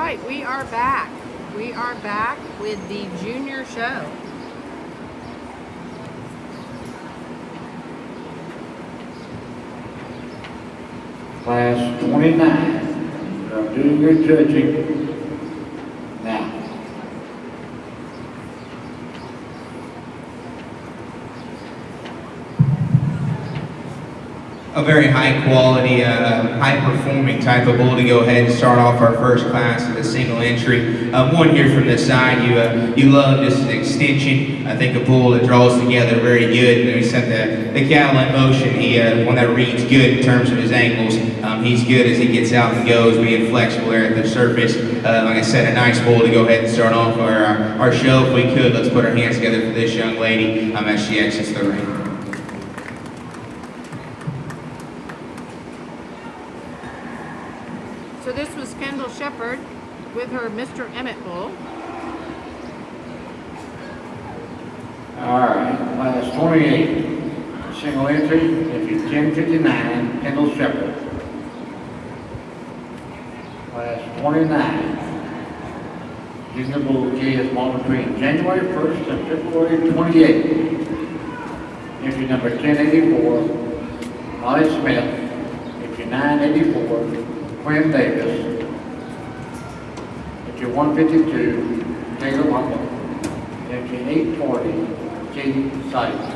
right, we are back. We are back with the junior show. Class 29, you're doing your judging now. A very high quality, high performing type of bull to go ahead and start off our first class with a single entry. One here from this side, you love just an extension. I think a bull that draws together very good. And he set the cattle in motion. He one that reads good in terms of his angles. He's good as he gets out and goes, being flexible there at the surface. Like I said, a nice bull to go ahead and start off our show. If we could, let's put our hands together for this young lady as she exits the ring. So this was Kendall Shepard with her Mr. Emmett bull. All right, class 28, single entry, entry 1059, Kendall Shepard. Class 29, junior bull K is born between January 1st and February 28th. Entry number 1084, Molly Smith. Entry 984, Quinn Davis. Entry 152, Taylor Wumble. Entry 840, Katie Seidel.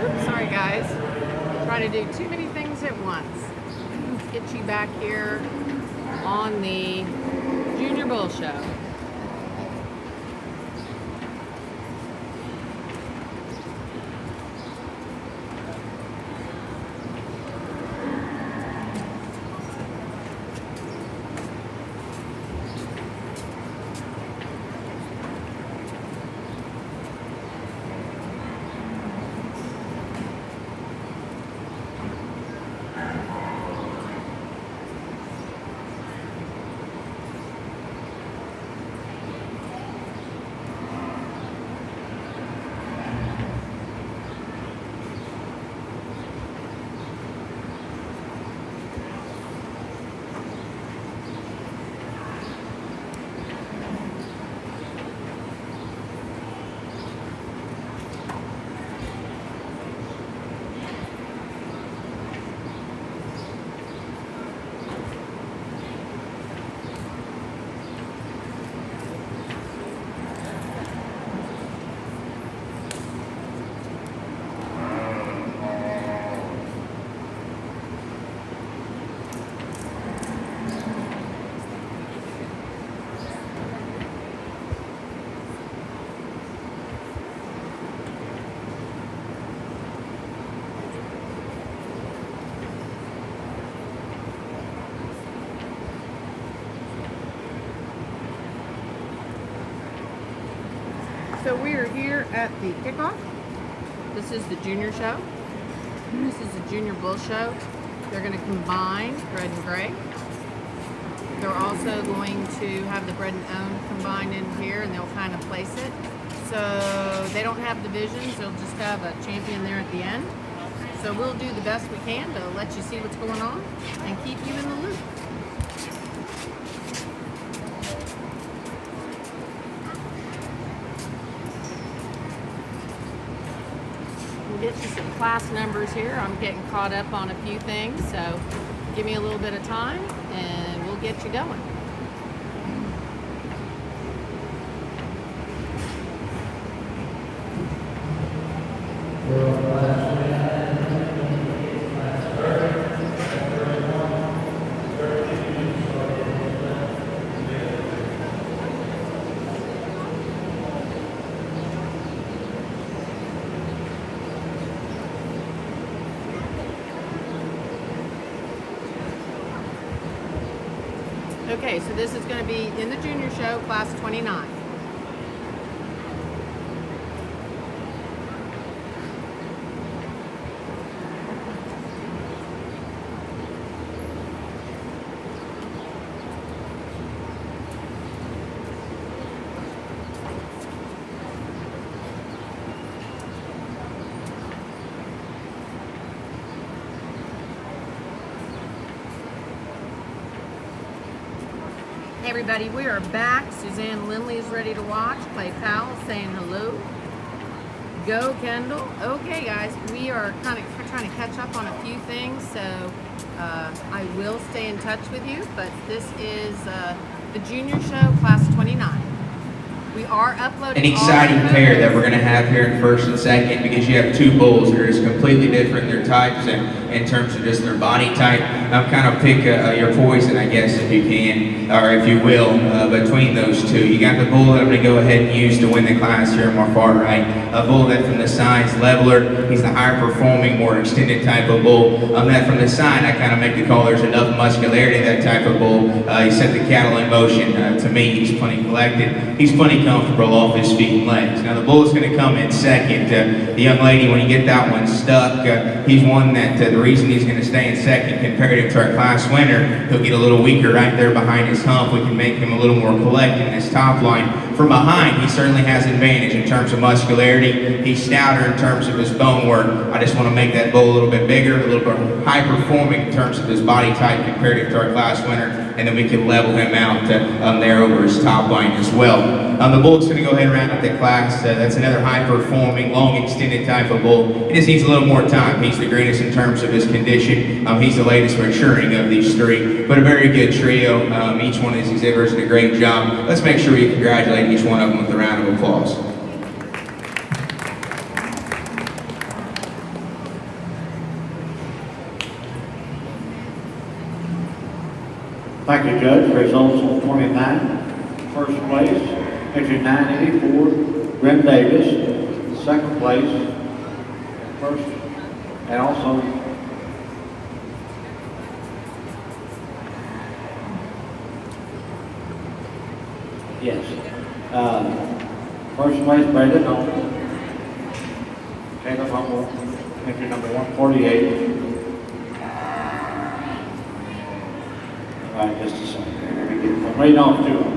Oops, sorry guys. Trying to do too many things at once. Let's get you back here on the Junior Bull Show. So we are here at the Kickoff. This is the junior show. This is the junior bull show. They're going to combine red and gray. They're also going to have the bred and owned combined in here, and they'll kind of place it. So they don't have divisions. They'll just have a champion there at the end. So we'll do the best we can to let you see what's going on and keep you in the loop. Get you some class numbers here. I'm getting caught up on a few things, so give me a little bit of time and we'll get you going. Okay, so this is going to be in the junior show, class 29. Hey everybody, we are back. Suzanne Lindley is ready to watch. Clay Powell saying hello. Go Kendall. Okay guys, we are kind of trying to catch up on a few things, so I will stay in touch with you, but this is the junior show, class 29. We are uploading An exciting pair that we're going to have here in first and second, because you have two bulls that are just completely different in their types and in terms of just their body type. Kind of pick your poison, I guess, if you can, or if you will, between those two. You got the bull that I'm going to go ahead and use to win the class here on my far right. A bull that from the side's leveler. He's the higher performing, more extended type of bull. That from the side, I kind of make the call there's enough muscularity, that type of bull. He set the cattle in motion. To me, he's plenty collected. He's plenty comfortable off his feet and legs. Now the bull is going to come in second. The young lady, when you get that one stuck, he's one that the reason he's going to stay in second comparative to our class winner, he'll get a little weaker right there behind his hump. We can make him a little more collected in his top line. From behind, he certainly has advantage in terms of muscularity. He's stouter in terms of his bone work. I just want to make that bull a little bit bigger, a little bit high performing in terms of his body type comparative to our class winner, and then we can level him out there over his top line as well. The bull's going to go ahead and round up the class. That's another high performing, long extended type of bull. He just needs a little more time. He's the greatest in terms of his condition. He's the latest maturing of these three, but a very good trio. Each one of these exhibitors did a great job. Let's make sure we congratulate each one of them with a round of applause. Thank you, Judge. Results on 29. First place, entry 984, Grim Davis. Second place, first, and also yes. First place, Brandon Nolan. Caleb Humble, entry number 148. All right, just a second. I'm reading off two of them.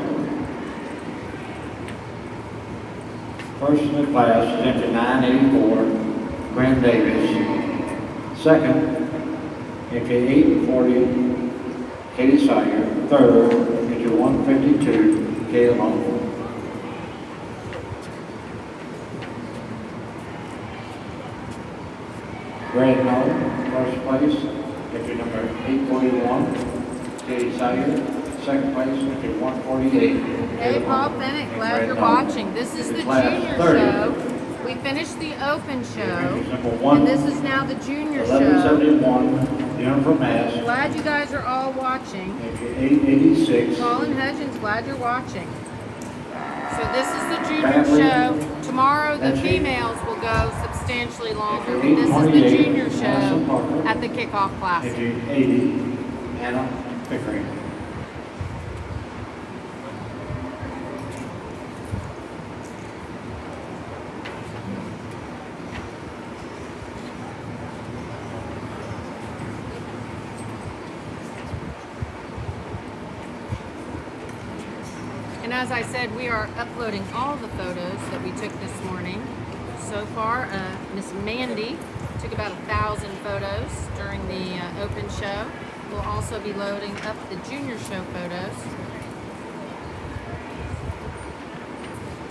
First in the class is entry 984, Graham Davis. Second, entry 840, Katie Sawyer. Third, entry 152, Caleb Humble. Brad Nolan, first place, entry number 841, Katie Sawyer. Second place, entry 148. Hey, Paul Bennett, glad you're watching. This is the junior show. We finished the open show, and this is now the junior show. 1171, Uniform Mass. Glad you guys are all watching. Entry 886. Colin Hudgens, glad you're watching. So this is the junior show. Tomorrow the females will go substantially longer. This is the junior show at the Kickoff Classic. Entry 80, Anna Pickering. And as I said, we are uploading all the photos that we took this morning. So far, Miss Mandy took about 1,000 photos during the open show. We'll also be loading up the junior show photos.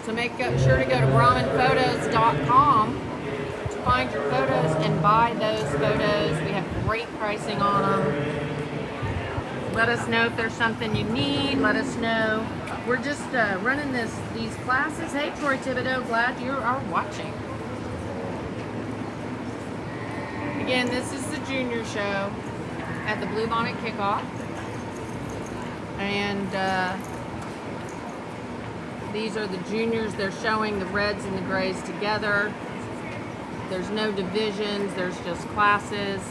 So make sure to go to BrahmanPhotos.com to find your photos and buy those photos. We have great pricing on them. Let us know if there's something you need. Let us know. We're just running these classes. Hey, Troy Thibodeau, glad you are watching. Again, this is the junior show at the Bluebonnet Kickoff. And these are the juniors. They're showing the reds and the grays together. There's no divisions. There's just classes.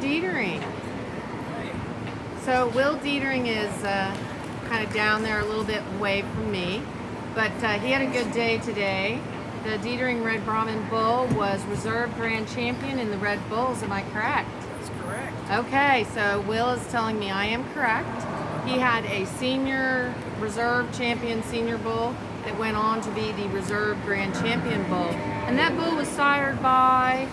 Dietering. So Will Dietering is kind of down there a little bit away from me, but he had a good day today. The Dietering Red Brahmin Bull was reserve grand champion in the Red Bulls. Am I correct? That's correct. Okay, so Will is telling me I am correct. He had a senior reserve champion senior bull that went on to be the reserve grand champion bull. And that bull was sired by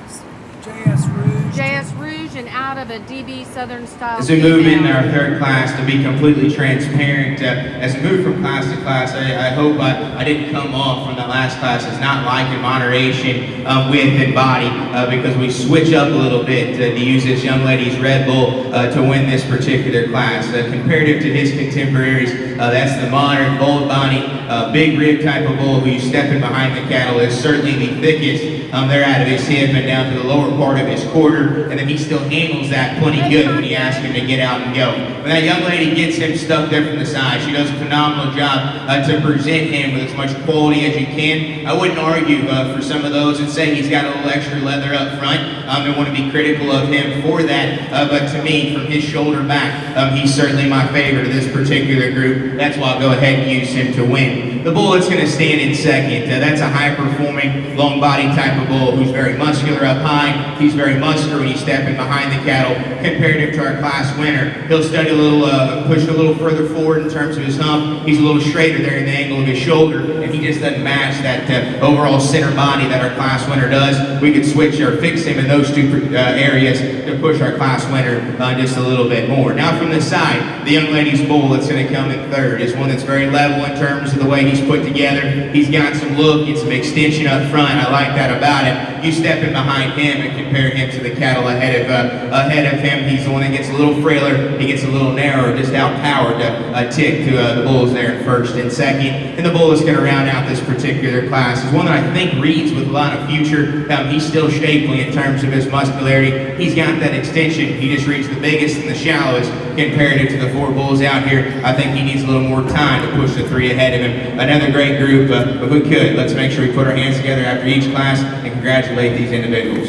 JS Rouge. JS Rouge and out of a DB Southern style. As we move into our third class, to be completely transparent, as we move from class to class, I hope I didn't come off from the last class as not liking moderation width and body, because we switch up a little bit to use this young lady's Red Bull to win this particular class. Comparative to his contemporaries, that's the modern, bold body, big rib type of bull who you step in behind the cattle is certainly the thickest. They're out of his hip and down to the lower part of his quarter, and then he still handles that plenty good when you ask him to get out and go. When that young lady gets him stuck there from the side, she does a phenomenal job to present him with as much quality as you can. I wouldn't argue for some of those and say he's got a little extra leather up front. I want to be critical of him for that, but to me, from his shoulder back, he's certainly my favorite of this particular group. That's why I'll go ahead and use him to win. The bull that's going to stand in second, that's a high-performing, long body type of bull who's very muscular up high. He's very muscular when you step in behind the cattle. Comparative to our class winner, he'll study a little, push a little further forward in terms of his hump. He's a little straighter there in the angle of his shoulder, and he just doesn't match that overall center body that our class winner does. We could switch or fix him in those two areas to push our class winner just a little bit more. Now from the side, the young lady's bull that's going to come in third is one that's very level in terms of the way he's put together. He's got some look and some extension up front. I like that about him. You step in behind him and compare him to the cattle ahead of him. He's the one that gets a little frailer. He gets a little narrower, just outpowered a tick to the bulls there in first and second. And the bull that's going to round out this particular class is one that I think reads with a lot of future. He's still shapely in terms of his muscularity. He's got that extension. He just reads the biggest and the shallowest comparative to the four bulls out here. I think he needs a little more time to push the three ahead of him. Another great group. If we could, let's make sure we put our hands together after each class and congratulate these individuals.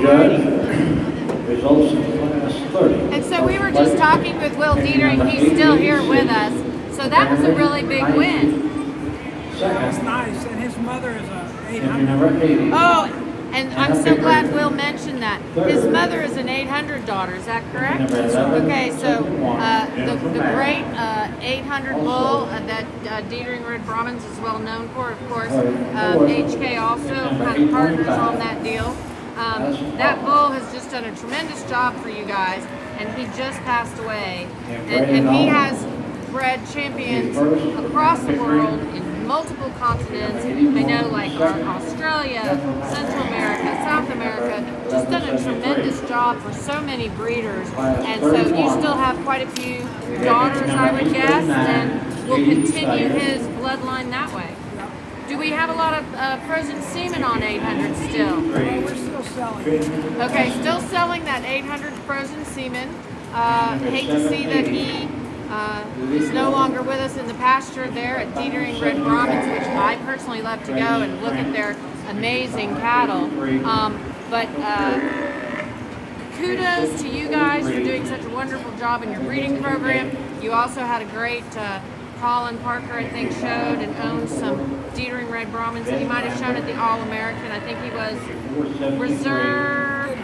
Judd, results in class 30. And so we were just talking with Will Dietering. He's still here with us. So that was a really big win. That's nice. And his mother is a Entry number 80. Oh, and I'm so glad Will mentioned that. His mother is an 800 daughter, is that correct? Okay, so the great 800 bull that Dietering Red Brahmins is well known for, of course. HK also kind of partners on that deal. That bull has just done a tremendous job for you guys, and he just passed away. And he has bred champions across the world in multiple continents. I know, like Australia, Central America, South America, just done a tremendous job for so many breeders. And so you still have quite a few daughters, I would guess, and will continue his bloodline that way. Do we have a lot of frozen semen on 800 still? Well, we're still selling. Okay, still selling that 800 frozen semen. Hate to see that he is no longer with us in the pasture there at Dietering Red Brahmins, which I personally love to go and look at their amazing cattle. But kudos to you guys for doing such a wonderful job in your breeding program. You also had a great Colin Parker, I think, showed and owned some Dietering Red Brahmins. He might have shown at the All-American. I think he was reserve.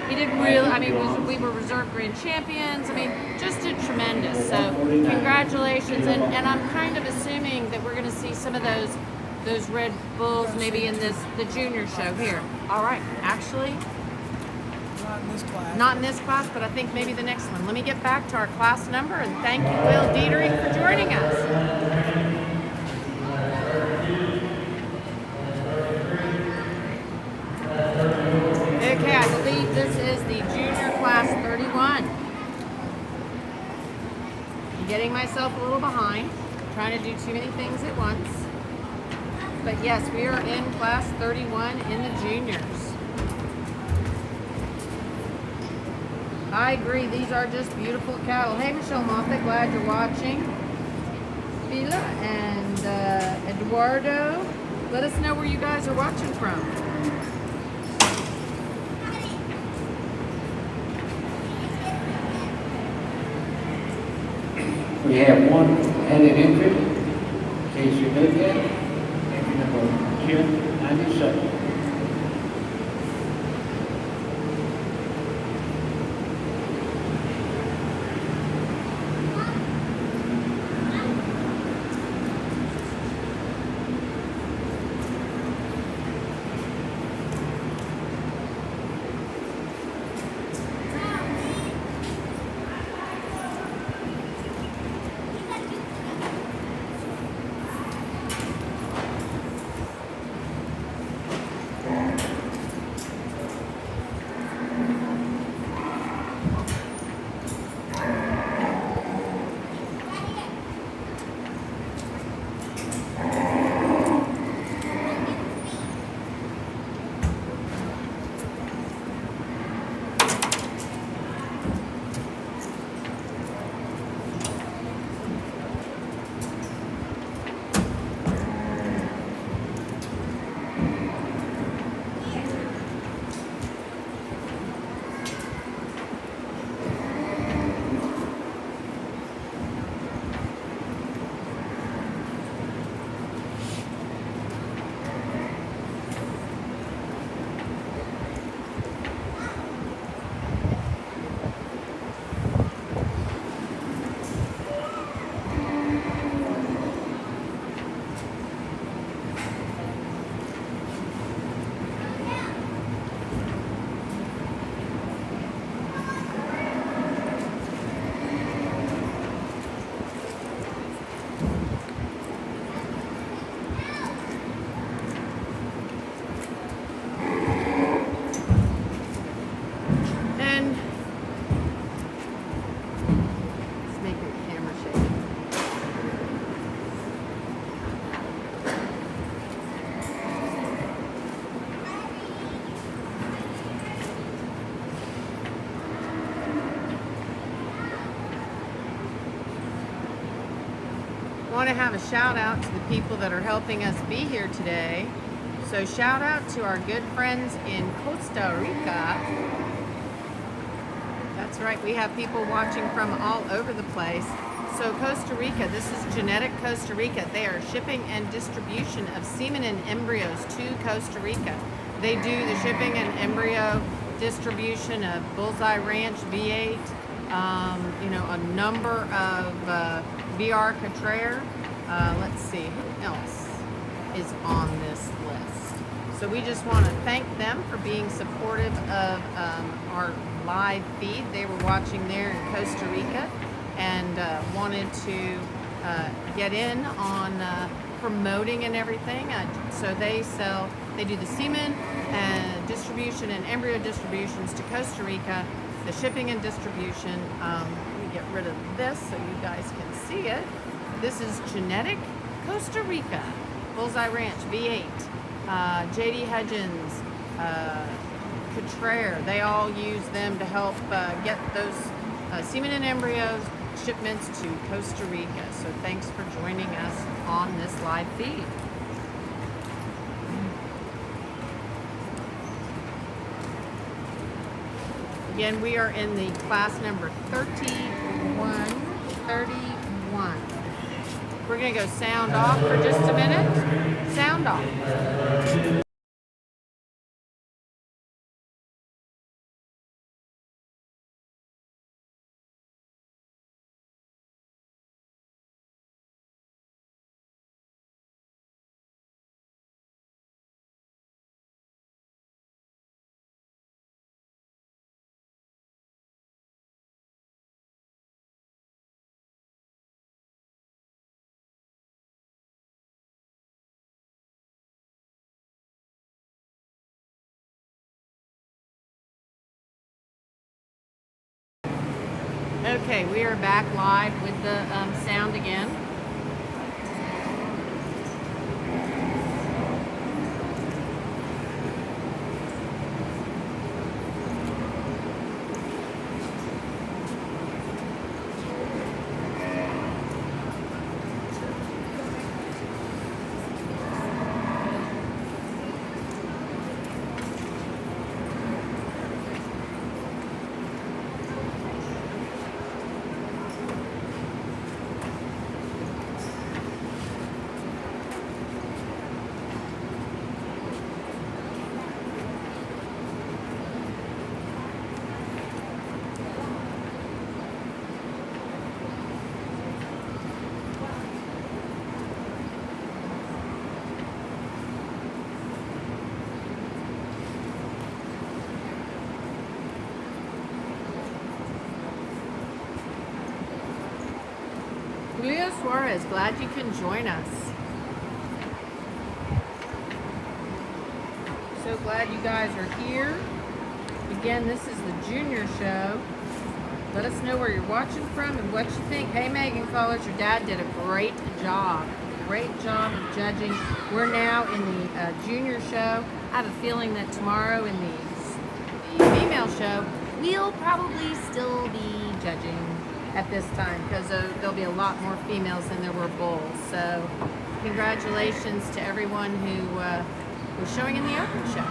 He did really, I mean, we were reserve grand champions. I mean, just did tremendous. So congratulations. And I'm kind of assuming that we're going to see some of those Red Bulls maybe in the junior show here. All right, actually. Not in this class. Not in this class, but I think maybe the next one. Let me get back to our class number, and thank you, Will Dietering, for joining us. Okay, I believe this is the junior class 31. I'm getting myself a little behind, trying to do too many things at once. But yes, we are in class 31 in the juniors. I agree, these are just beautiful cattle. Hey, Michelle Moffett, glad you're watching. Vila and Eduardo. Let us know where you guys are watching from. We have one headed entry, in case you did that, entry number 1097. Want to have a shout out to the people that are helping us be here today. So shout out to our good friends in Costa Rica. That's right, we have people watching from all over the place. So Costa Rica, this is Genetic Costa Rica. They are shipping and distribution of semen and embryos to Costa Rica. They do the shipping and embryo distribution of Bullseye Ranch V8, a number of BR Cottrare. Let's see, who else is on this list? So we just want to thank them for being supportive of our live feed. They were watching there in Costa Rica and wanted to get in on promoting and everything. So they do the semen and distribution and embryo distributions to Costa Rica, the shipping and distribution. Let me get rid of this so you guys can see it. This is Genetic Costa Rica, Bullseye Ranch V8, JD Hudgens, Cottrare. They all use them to help get those semen and embryos shipments to Costa Rica. So thanks for joining us on this live feed. Again, we are in the class number 31. We're going to go sound off for just a minute. Sound off. Okay, we are back live with the sound again. Suarez, glad you can join us. So glad you guys are here. Again, this is the junior show. Let us know where you're watching from and what you think. Hey, Megan Cullers, your dad did a great job. Great job of judging. We're now in the junior show. I have a feeling that tomorrow in the female show, we'll probably still be judging at this time because there'll be a lot more females than there were bulls. So congratulations to everyone who was showing in the open show.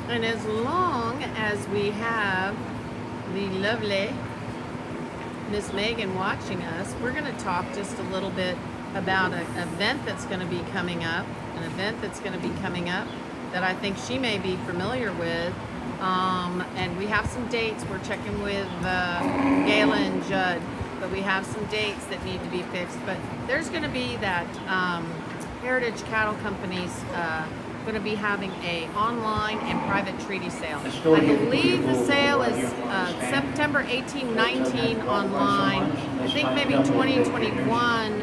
And as long as we have the lovely Miss Megan watching us, we're going to talk just a little bit about an event that's going to be coming up. That I think she may be familiar with. And we have some dates. We're checking with Gayla and Judd, but we have some dates that need to be fixed. But there's going to be that Heritage Cattle Company's going to be having a online and private treaty sale. I believe the sale is September 18, 19 online. I think maybe 2021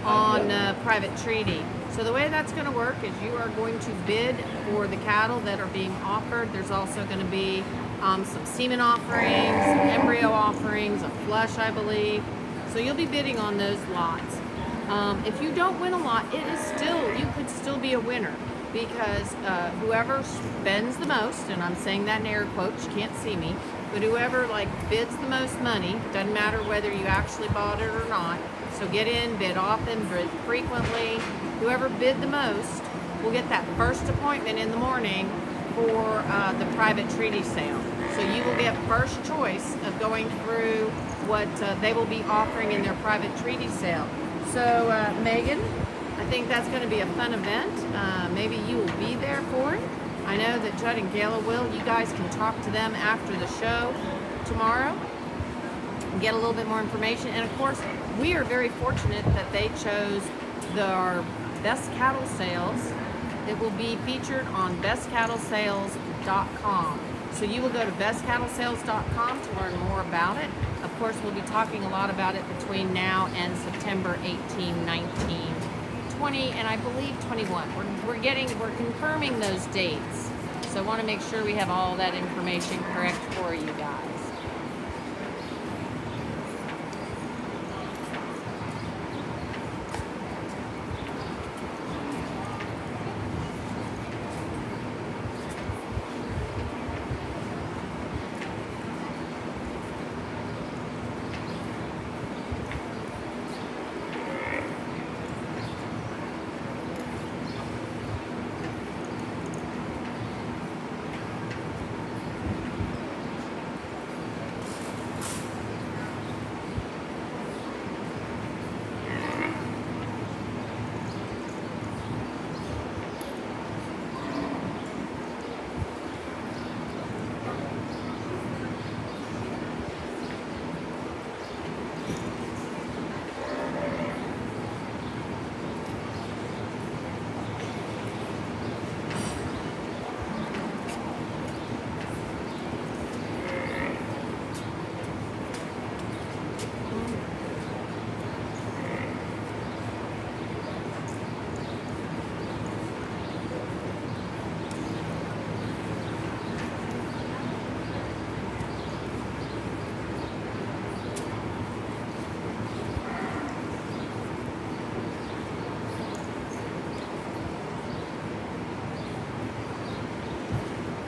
on private treaty. So the way that's going to work is you are going to bid for the cattle that are being offered. There's also going to be some semen offerings, some embryo offerings, a flush, I believe. So you'll be bidding on those lots. If you don't win a lot, you could still be a winner. Because whoever spends the most, and I'm saying that in air quotes, you can't see me, but whoever bids the most money, doesn't matter whether you actually bought it or not, so get in, bid often, bid frequently, whoever bid the most will get that first appointment in the morning for the private treaty sale. So you will get first choice of going through what they will be offering in their private treaty sale. So Megan, I think that's going to be a fun event. Maybe you will be there for it. I know that Judd and Gayla will. You guys can talk to them after the show tomorrow and get a little bit more information. And of course, we are very fortunate that they chose our best cattle sales. It will be featured on bestcattlesales.com. So you will go to bestcattlesales.com to learn more about it. Of course, we'll be talking a lot about it between now and September 18, 19. 20 and I believe 21. We're confirming those dates. So I want to make sure we have all that information correct for you guys.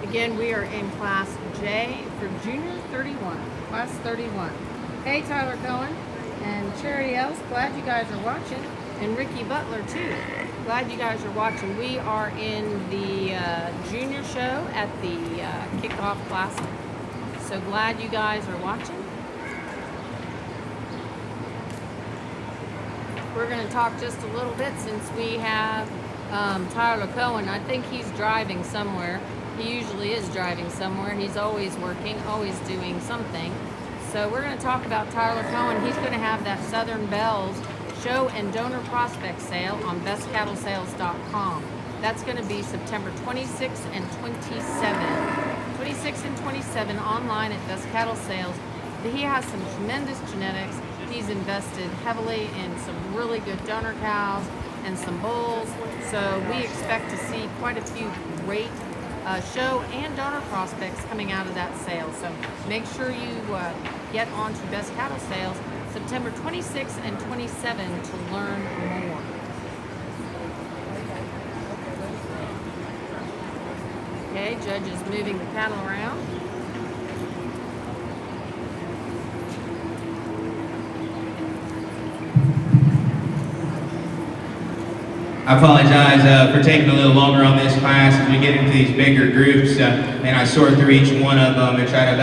Again, we are in Class J for Junior 31, Class 31. Hey, Tyler Cohen and Charity Ellis, glad you guys are watching. And Ricky Butler, too. Glad you guys are watching. We are in the Junior show at the Kickoff Classic. So glad you guys are watching. we're going to talk just a little bit since we have Tyler Cohen. I think he's driving somewhere. He usually is driving somewhere. He's always working, always doing something. So we're going to talk about Tyler Cohen. He's going to have that Southern Bells Show and Donor Prospect Sale on bestcattlesales.com. That's going to be September 26th and 27th. 26 and 27 online at Best Cattle Sales. He has some tremendous genetics. He's invested heavily in some really good donor cows and some bulls. So we expect to see quite a few great show and donor prospects coming out of that sale. So make sure you get on to Best Cattle Sales September 26 and 27 to learn more. Okay, Judge is moving the cattle around. I apologize for taking a little longer on this class as we get into these bigger groups and I sort through each one of them and try to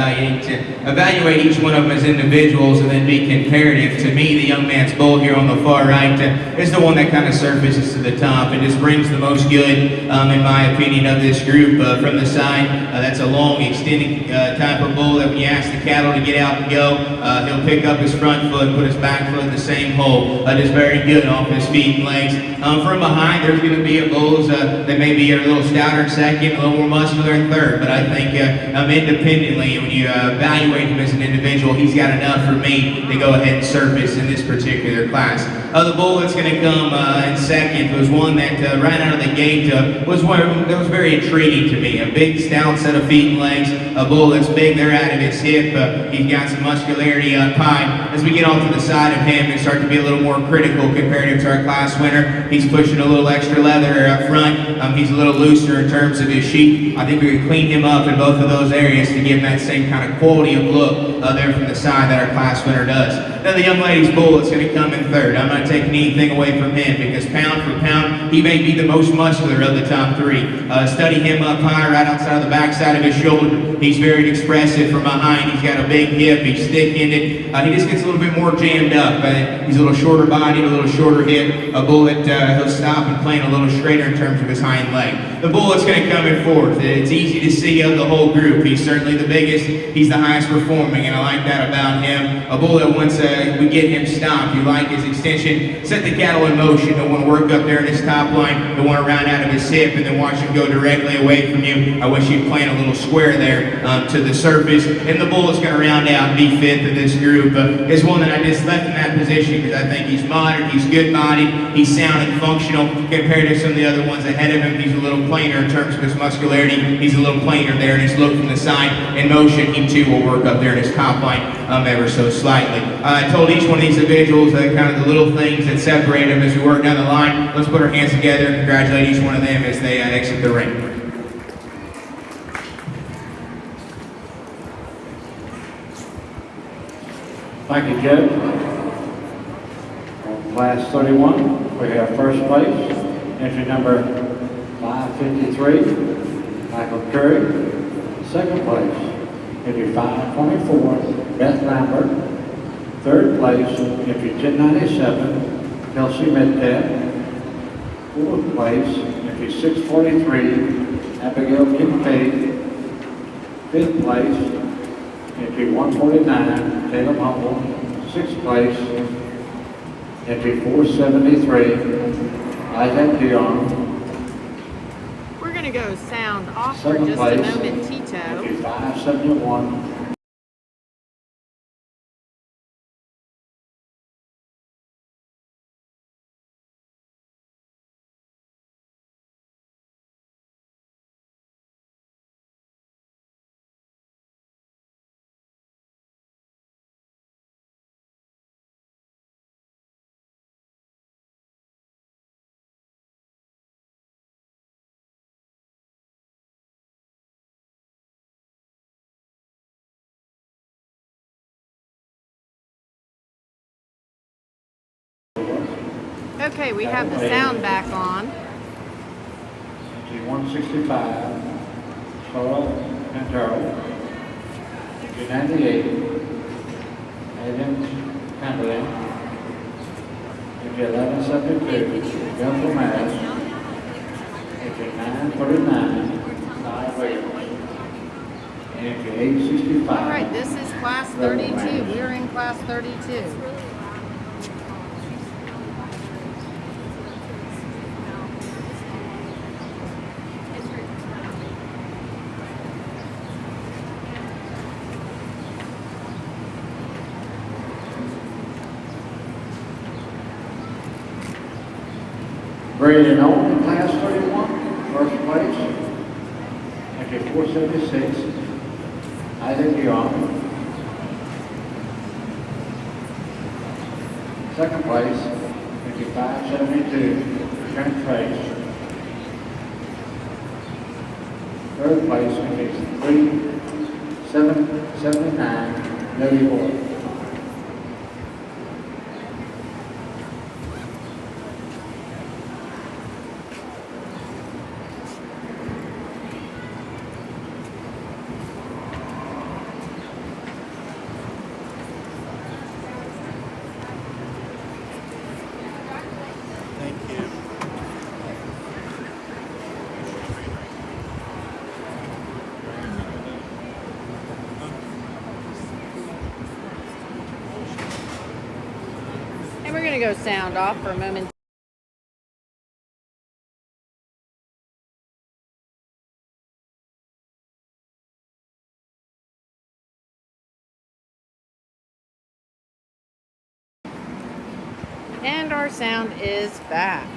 evaluate each one of them as individuals and then be comparative. To me, the young man's bull here on the far right is the one that kind of surfaces to the top and just brings the most good, in my opinion, of this group from the side. That's a long, extending type of bull that when you ask the cattle to get out and go, he'll pick up his front foot and put his back foot in the same hole. Just very good off his feet and legs. From behind, there's going to be a bulls that may be a little stouter in second, a little more muscular in third. But I think independently, when you evaluate him as an individual, he's got enough for me to go ahead and surface in this particular class. The bull that's going to come in second was one that right out of the gate was one that was very intriguing to me. A big, stout set of feet and legs. A bull that's big there out of his hip. He's got some muscularity up high. As we get off to the side of him and start to be a little more critical comparative to our class winner, he's pushing a little extra leather up front. He's a little looser in terms of his sheep. I think we could clean him up in both of those areas to give him that same kind of quality of look there from the side that our class winner does. Now the young lady's bull is going to come in third. I'm not taking anything away from him because pound for pound, he may be the most muscular of the top three. Study him up high, right outside of the backside of his shoulder. He's very expressive from behind. He's got a big hip. He's thick-ended. He just gets a little bit more jammed up. He's a little shorter bodied, a little shorter hip. A bull that he'll stop and plant a little straighter in terms of his hind leg. The bull that's going to come in fourth. It's easy to see of the whole group. He's certainly the biggest. He's the highest performing, and I like that about him. A bull that once we get him stopped, you like his extension, set the cattle in motion. Don't want to work up there in his top line. Don't want to round out of his hip and then watch him go directly away from you. I wish he'd plant a little square there to the surface. And the bull is going to round out and be fifth of this group. Is one that I just left in that position because I think he's modern, he's good-bodied, he's sound and functional compared to some of the other ones ahead of him. He's a little plainer in terms of his muscularity. He's a little plainer there in his look from the side. In motion, he too will work up there in his top line ever so slightly. I told each one of these individuals kind of the little things that separate them as we work down the line. Let's put our hands together and congratulate each one of them as they exit the ring. Thank you, Judd. On Class 31, we have first place, entry number 553, Michael Curry. Second place, entry 524, Beth Lambert. Third place, entry 1097, Kelsey Metcalf. Fourth place, entry 643, Abigail Kincaid. Fifth place, entry 149, Caleb Humble. Sixth place, entry 473, Isaac Dion. We're going to go sound off for Seventh just place, a moment, Tito. entry 571. Okay, we have the sound back on. Entry 165, Sorrel Pantero. Entry 98, Adams Cumberland. Entry 1172, Belleville, Mass. Entry 939, Nye Wales. Entry 865. All right, this is class 32. We're in class 32. Graded on in class 31, first place. Entry 476, Isaac Young. Second place, entry 572, Trent Trace. Third place, entry 3779, Lily Boyd. And we're going to go sound off for a moment. And our sound is back.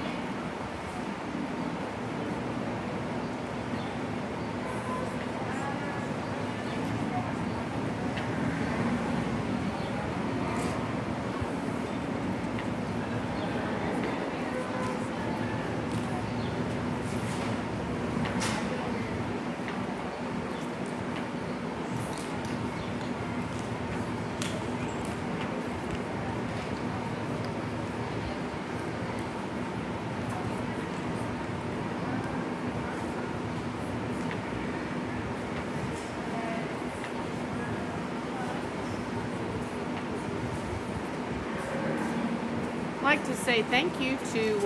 I'd like to say thank you to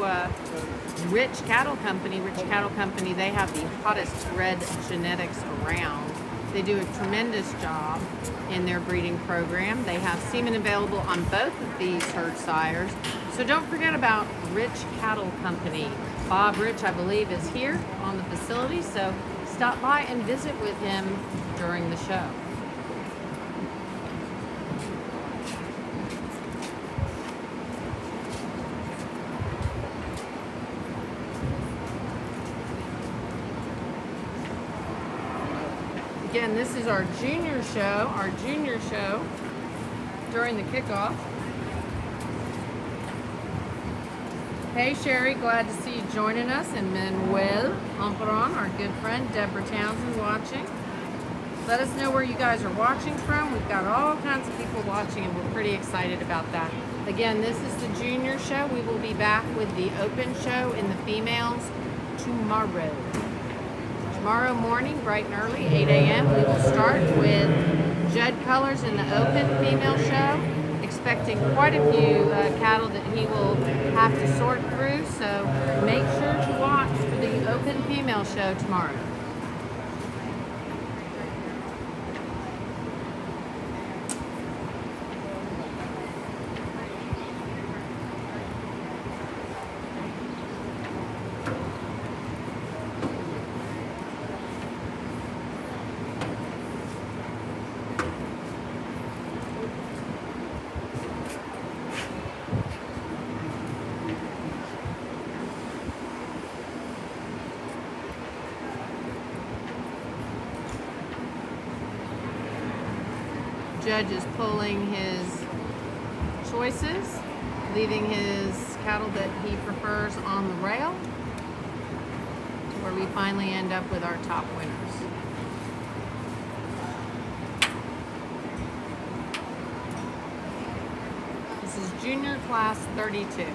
Rich Cattle Company. Rich Cattle Company, they have the hottest red genetics around. They do a tremendous job in their breeding program. They have semen available on both of these herd sires. So don't forget about Rich Cattle Company. Bob Rich, I believe, is here on the facility, so stop by and visit with him during the show. Again, this is our junior show during the kickoff. Hey Sherry, glad to see you joining us, and Manuel Amparon, our good friend, Deborah Townsend watching. Let us know where you guys are watching from. We've got all kinds of people watching and we're pretty excited about that. Again, this is the junior show. We will be back with the open show in the females tomorrow. Tomorrow morning, bright and early, 8 a.m., we will start with Judd Cullers in the open female show. Expecting quite a few cattle that he will have to sort through, so make sure to watch for the open female show tomorrow. Judge is pulling his choices, leaving his cattle that he prefers on the rail, to where we finally end up with our top winners. This is junior class 32.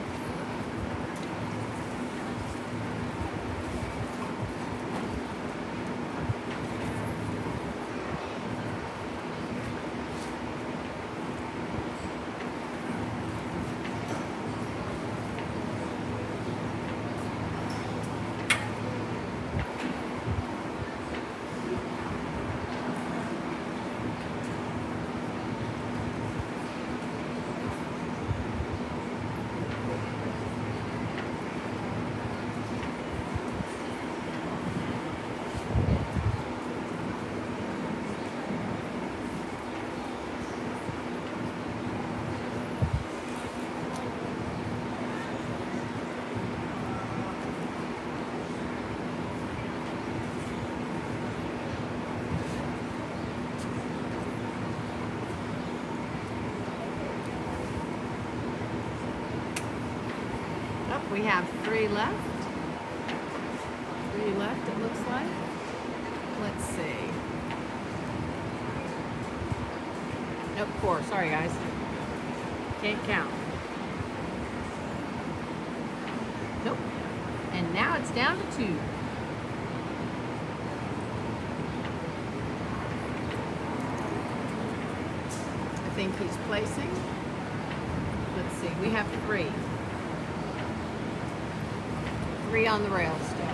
We have 3 left. 3 left, it looks like. Let's see. Nope, 4. Sorry, guys. Can't count. Nope. And now it's down to 2. I think he's placing. Let's see. We have 3. 3 on the rail still.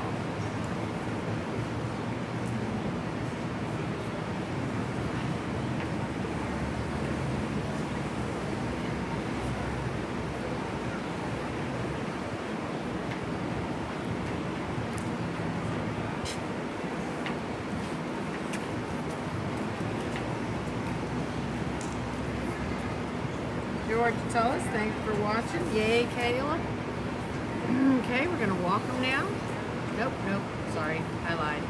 George Tullis, thanks for watching. Yay, Kayla. Okay, we're gonna walk them now. Nope, sorry, I lied.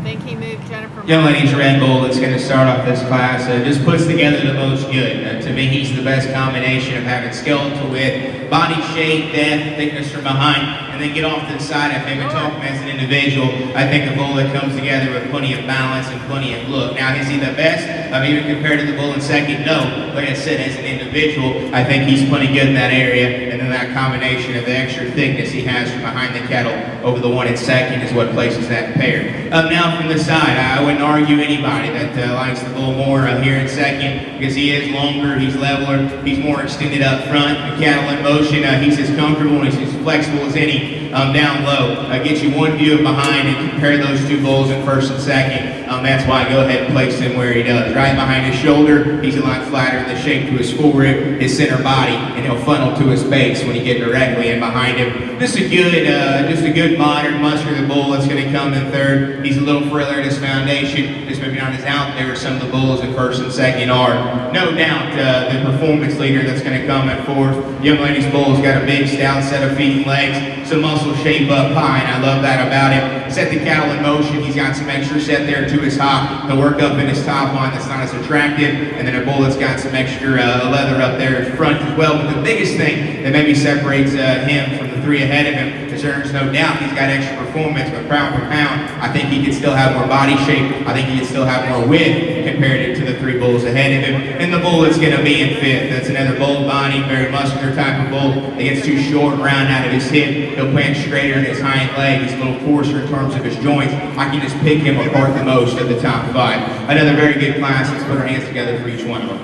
Think he moved Jennifer. Young lady's Red Bull that's going to start off this class just puts together the most good. To me, he's the best combination of having skeletal width, body shape, depth, thickness from behind, and then get off to the side of him and talk him as an individual. I think a bull that comes together with plenty of balance and plenty of look. Now, is he the best? Even compared to the bull in second? No. Like I said, as an individual, I think he's plenty good in that area, and then that combination of the extra thickness he has from behind the kettle over the one in second is what places that pair. Now from the side, I wouldn't argue anybody that likes the bull more here in second, because he is longer, he's leveler, he's more extended up front. The cattle in motion, he's as comfortable and he's as flexible as any down low. Gets you one view of behind and compare those 2 bulls in first and second. That's why I go ahead and place him where he does. Right behind his shoulder, he's a lot flatter in the shape to his forearm, his center body, and he'll funnel to his base when you get directly in behind him. Just a good modern muscular bull that's going to come in third. He's a little further at his foundation, just maybe not as out there as some of the bulls in first and second are. No doubt the performance leader that's going to come at fourth. Young lady's bull's got a big stout set of feet and legs, some muscle shape up high, and I love that about him. Set the cattle in motion. He's got some extra set there to his hop. He'll work up in his top line that's not as attractive, and then a bull that's got some extra leather up there in front as well. But the biggest thing that maybe separates him from the 3 ahead of him is there's no doubt he's got extra performance, but pound for pound, I think he could still have more body shape. I think he could still have more width compared to the 3 bulls ahead of him. And the bull that's going to be in fifth, that's another bold body, very muscular type of bull. That gets too short, round out of his hip. He'll plant straighter in his hind leg. He's a little coarser in terms of his joints. I can just pick him apart the most of the top 5. Another very good class. Let's put our hands together for each one of them.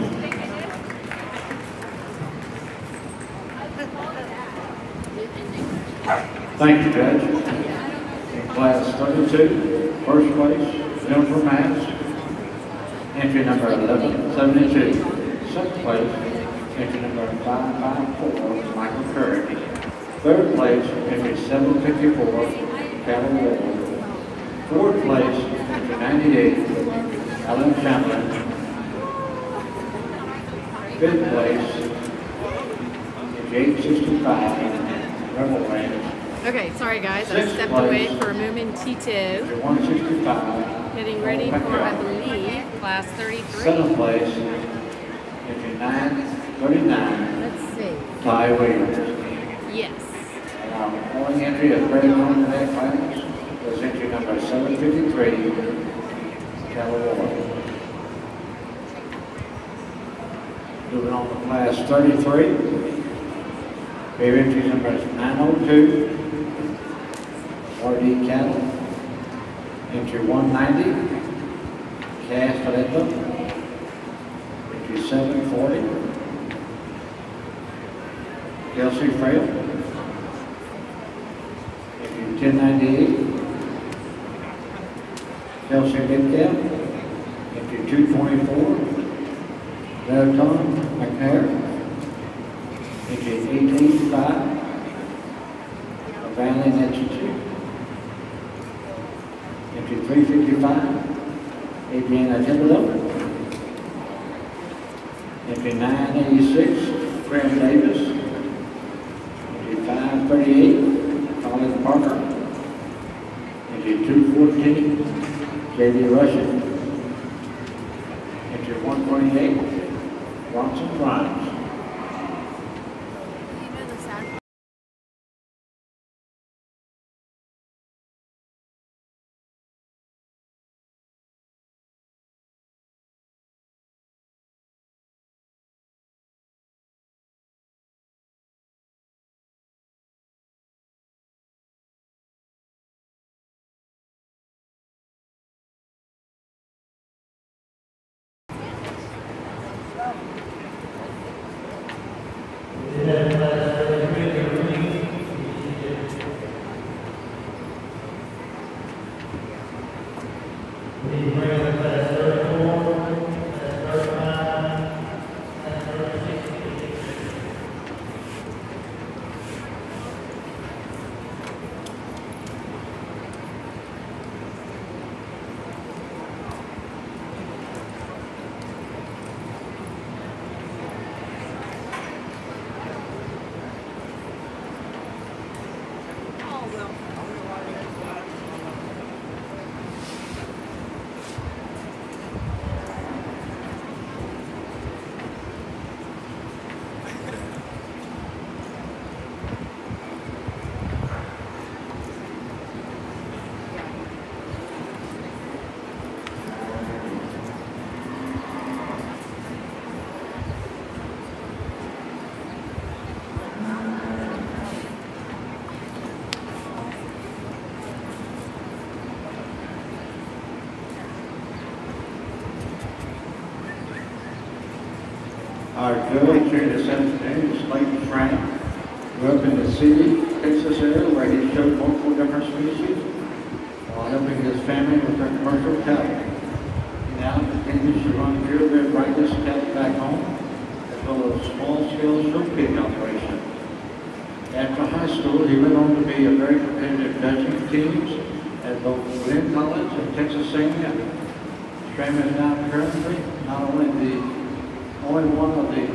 Thank you, Judge. In class 32, first place, Jennifer Matz. Entry number 1172. Second place, entry number 554, Michael Curry. Third place, entry 754, Calvin Ward. Fourth place, entry 98, Alan Chamberlain. Fifth place, entry 865, Rebel Ranch. Okay, sorry guys, I stepped away for a moment. T2. 165. Getting ready for, I believe, class 33. Seventh place, entry 939. Let's see. Ty Williams. Yes. And our only entry of very long in that class was entry number 753, Calvin Ward. Moving on to class 33. We have entry numbers 902, RD Cattle. Entry 190, Castelletto. Entry 740, Kelsey Frail. Entry 1098, Kelsey Midcap. Entry 224, Marathon McNair. Entry 885, Valley Institute. Entry 355, Adriana Timberlake. Entry 986, Graham Davis. Entry 538, Colin Parker. Entry 214, J.D. Russian. Entry 128, Watson. Our judge here this afternoon is Clayton Schramm. Grew up in the city, Texas area, where he showed multiple different species while helping his family with their commercial cattle. He now continues to run purebred brightness cattle back home, as well as small-scale show pig operation. After high school, he went on to be a very competitive judging teams at both Glenn College and Texas A&M. Schramm is now currently not only one of the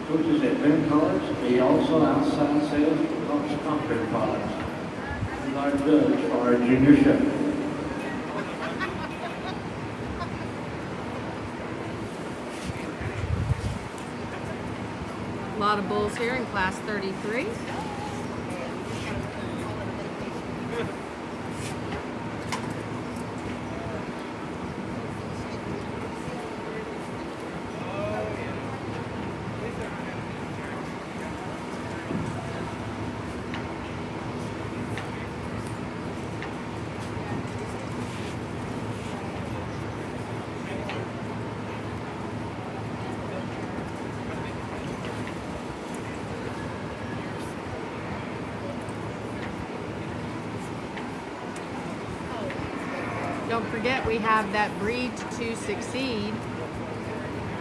coaches at Glenn Cullers, he also outside sales for Cullers concrete products. He's our judge for our junior show. A lot of bulls here in class 33. Don't forget we have that Breed to Succeed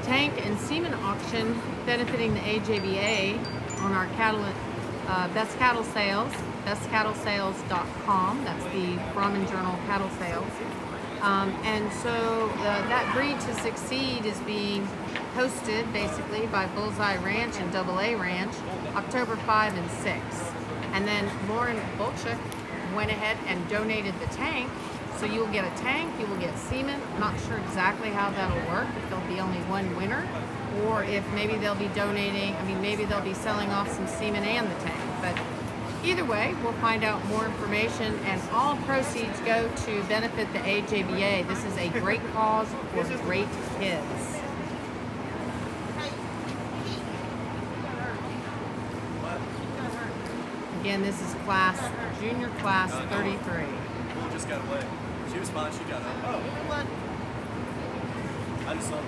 tank and semen auction benefiting the AJBA on our cattle, Best Cattle Sales, bestcattlesales.com. That's the Brahman Journal Cattle Sales. And so that Breed to Succeed is being hosted basically by Bullseye Ranch and AA Ranch, October 5 and 6. And then Lauren Bolchuk went ahead and donated the tank. So you will get a tank, you will get semen. I'm not sure exactly how that'll work, if there'll be only one winner, or if maybe they'll be donating, maybe they'll be selling off some semen and the tank. But either way, we'll find out more information, and all proceeds go to benefit the AJBA. This is a great cause for great kids. Again, this is junior class 33. Just got away. She was fine. She got up. Oh, what? I just saw that.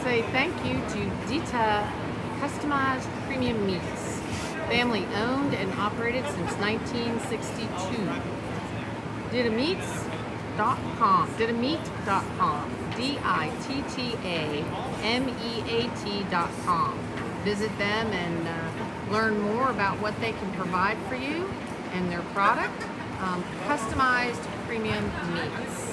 Say thank you to Dita Customized Premium Meats, family owned and operated since 1962. DittaMeats.com, DittaMeat.com, DittaMeat.com. Visit them and learn more about what they can provide for you and their product. Customized premium meats.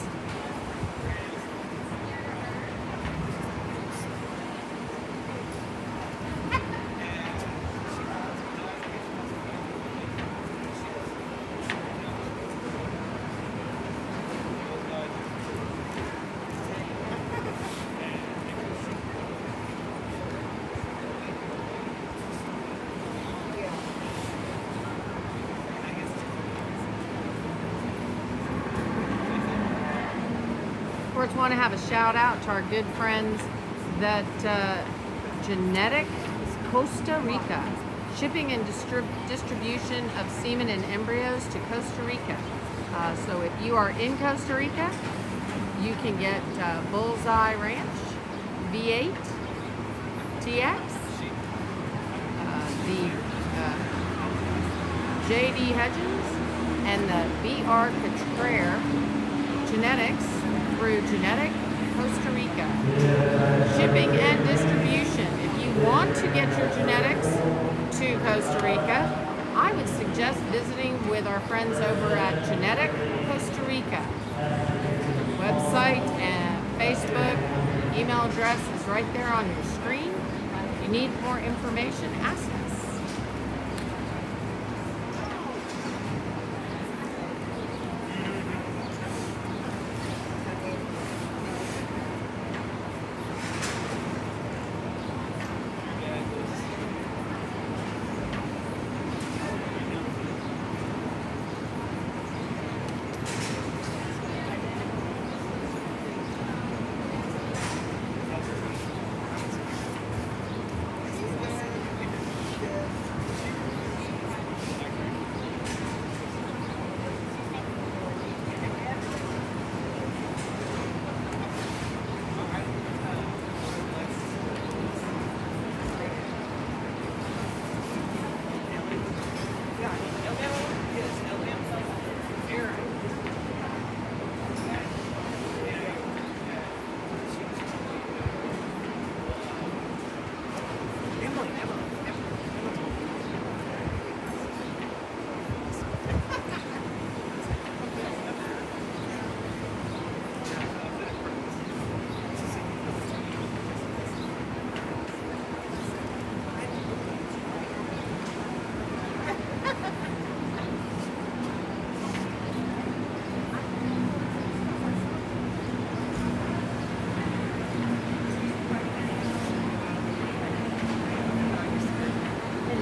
Of course, want to have a shout out to our good friends that Genetic Costa Rica, shipping and distribution of semen and embryos to Costa Rica. So if you are in Costa Rica, you can get Bullseye Ranch, V8, TX, the JD Hutchins, and the BR Cotrere genetics through Genetic Costa Rica. Shipping and distribution. If you want to get your genetics to Costa Rica, I would suggest visiting with our friends over at Genetic Costa Rica. Website and Facebook, email address is right there on your screen. If you need more information, ask us.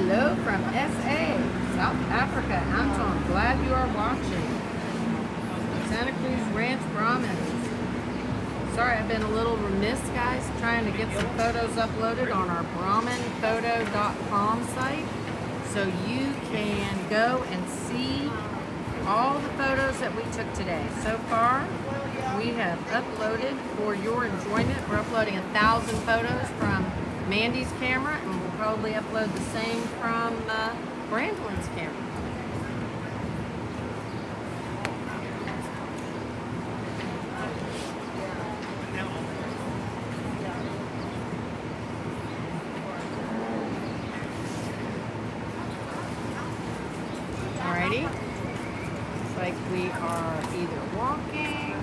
Hello from SA, South Africa. Anton, glad you are watching. Santa Cruz Ranch Brahmins. Sorry, I've been a little remiss, guys, trying to get some photos uploaded on our BrahminPhoto.com site. So you can go and see all the photos that we took today. So far, we have uploaded for your enjoyment. We're uploading 1,000 photos from Mandy's camera, and we'll probably upload the same from Brandon's camera. Alrighty. Looks like we are either walking.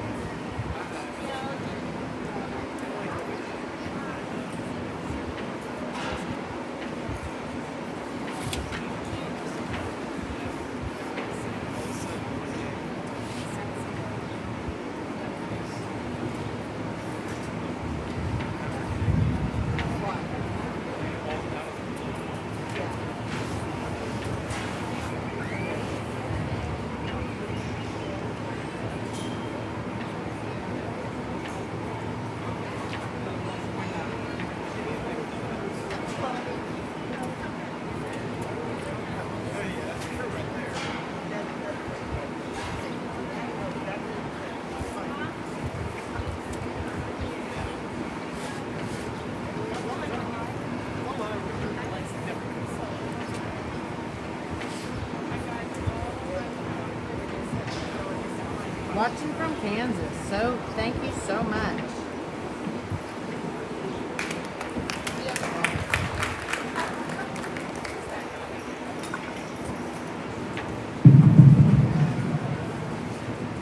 Watching from Kansas, so thank you so much.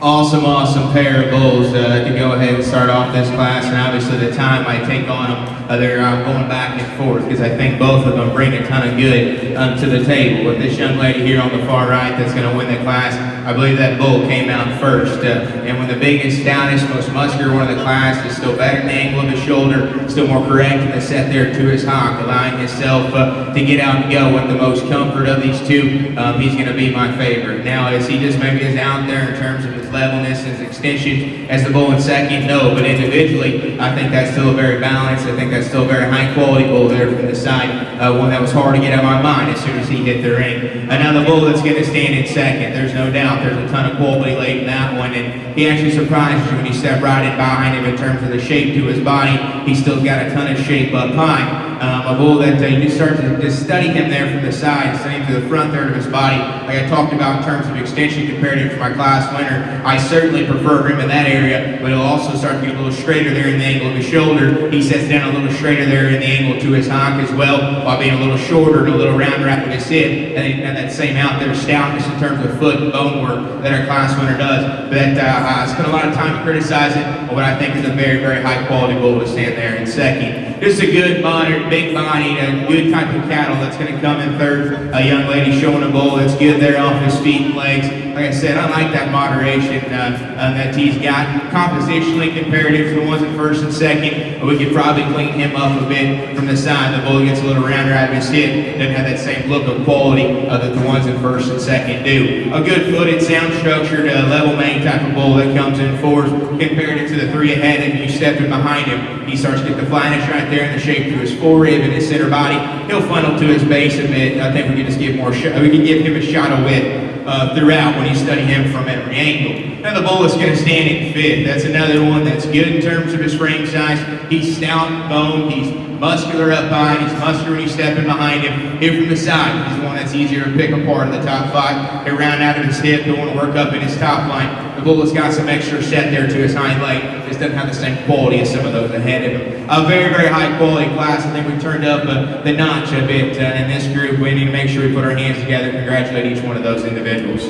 Awesome, awesome pair of bulls to go ahead and start off this class, and obviously the time I take on them, they're going back and forth because I think both of them bring a ton of good to the table. With this young lady here on the far right that's going to win the class, I believe that bull came out first. And when the biggest, stoutest, most muscular one of the class is still better in the angle of his shoulder, still more correct in the set there to his hock, allowing himself to get out and go with the most comfort of these two, he's going to be my favorite. Now, is he just maybe is out there in terms of his levelness and his extension as the bull in second? No, but individually, I think that's still a very balanced. I think that's still a very high quality bull there from the side. One that was hard to get out of my mind as soon as he hit the ring. And now the bull that's going to stand in second, there's no doubt there's a ton of quality late in that one, and he actually surprised you when you step right in behind him in terms of the shape to his body. He's still got a ton of shape up high. A bull that you just start to just study him there from the side, study him to the front third of his body. Like I talked about in terms of extension comparative to my class winner, I certainly prefer him in that area, but he'll also start to get a little straighter there in the angle of his shoulder. He sets down a little straighter there in the angle to his hock as well, while being a little shorter and a little rounder at his hip, and that same out there stoutness in terms of foot and bone work that our class winner does. But I spent a lot of time criticizing what I think is a very, very high quality bull to stand there in second. This is a good, modern, big bodied, a good type of cattle that's going to come in third. A young lady showing a bull that's good there off his feet and legs. Like I said, I like that moderation that he's got. Compositionally comparative to the ones in first and second, we could probably clean him up a bit from the side. The bull gets a little rounder out of his hip. Doesn't have that same look of quality that the ones in first and second do. A good footed, sound structured, level main type of bull that comes in fourth comparative to the three ahead, and you step in behind him. He starts to get the flatness right there in the shape to his forerib and his center body. He'll funnel to his base a bit. I think we can just give more. We can give him a shot of width throughout when you study him from every angle. Now the bull is going to stand in fifth. That's another one that's good in terms of his frame size. He's stout, boned. He's muscular up high. He's muscular when you step in behind him. Here from the side, he's one that's easier to pick apart in the top five. He'll round out of his hip. He'll want to work up in his top line. The bull has got some extra set there to his hind leg. Just doesn't have the same quality as some of those ahead of him. A very, very high quality class. I think we turned up the notch a bit in this group. We need to make sure we put our hands together and congratulate each one of those individuals.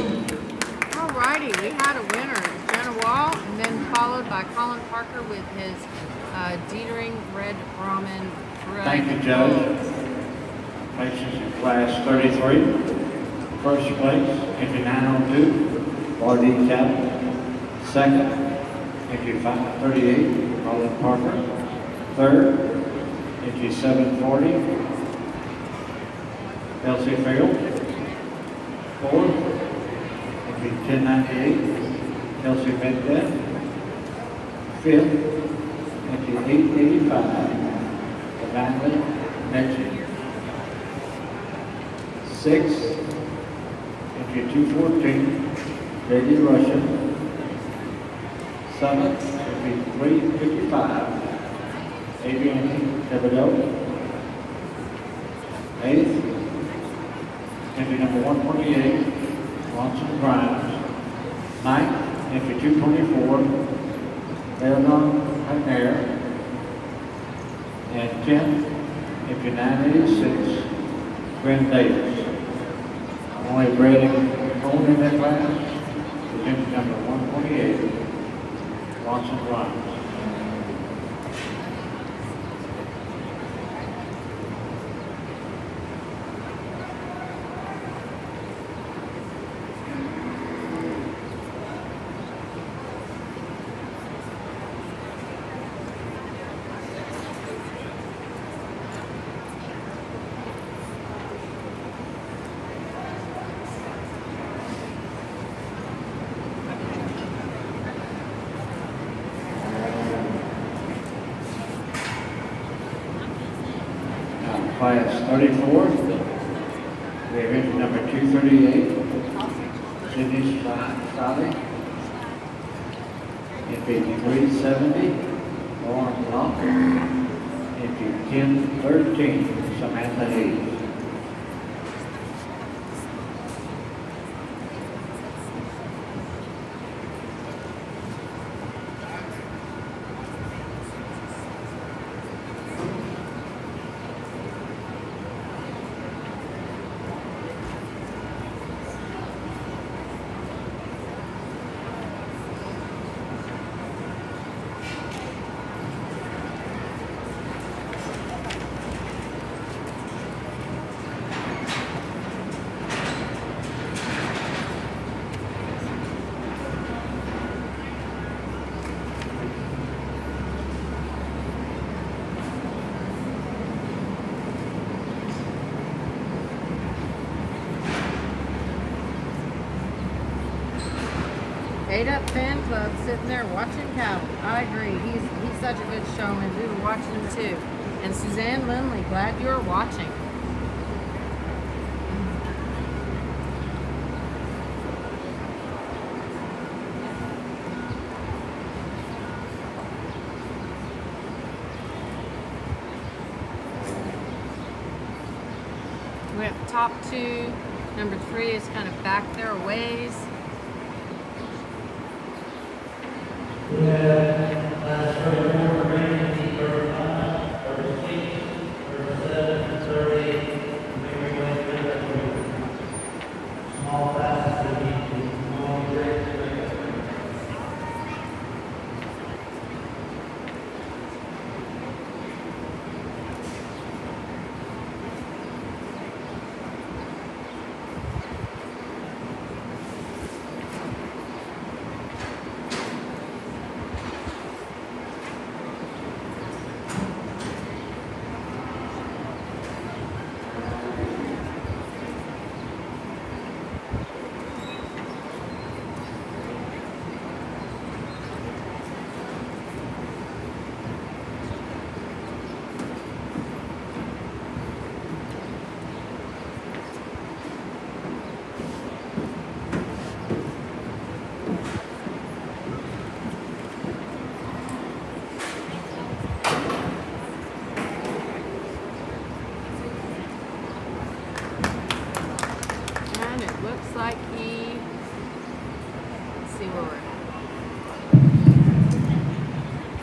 Alrighty, we had a winner, Jenna Wall, and then followed by Colin Parker with his Dietering Red Brahmin. Thank you, Judd. Places in class 33. First place, entry 902, Bardee Cattle. Second, entry 538, Colin Parker. Third, entry 740, Elsie Field. Fourth, entry 1098, Elsie Medved. Fifth, entry 885, Evangeline Metchie. Sixth, entry 214, Lady Russian. Seventh, entry 355, Adrian Thibodeau. Eighth, entry number 128, Ronson Grimes. Ninth, entry 224, Leonard Hagner. And 10th, entry 986, Gwen Davis. Only bred owned in that class is entry number 128, Ronson Grimes. Class 34, we have entry number 238, Sydney Sally. Entry 370, Lauren Block. Entry 1013, Samantha Hayes. Ate Up Fan Club sitting there watching cattle. I agree. He's such a good showman. We were watching him too. And Suzanne Lindley, glad you're watching. We have top two. Number 3 is kind of back there a ways.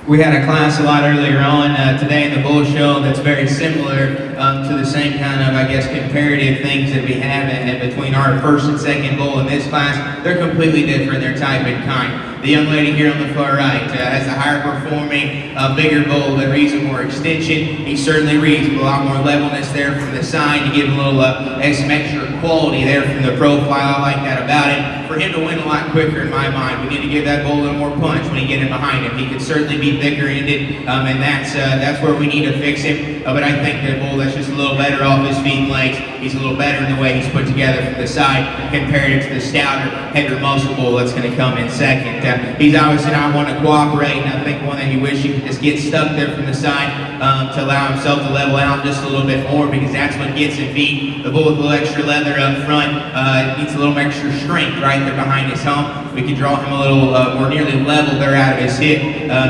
We had a class a lot earlier on today in the bull show that's very similar to the same kind of, I guess, comparative things that we have in between our first and second bull in this class. They're completely different, they're type and kind. The young lady here on the far right has a higher performing, bigger bull that reads with more extension. He certainly reads with a lot more levelness there from the side to give him a little some extra quality there from the profile. I like that about him. For him to win a lot quicker in my mind, we need to give that bull a little more punch when you get him behind him. He could certainly be thicker-ended, and that's where we need to fix him. But I think the bull that's just a little better off his feet and legs. He's a little better in the way he's put together from the side compared to the stouter, heavier muscle bull that's going to come in second. He's obviously not one to cooperate, and I think one that he wishes he could just get stuck there from the side to allow himself to level out just a little bit more, because that's what gets him beat. The bull with a little extra leather up front needs a little extra strength right there behind his hump. We can draw him a little more nearly level there out of his hip,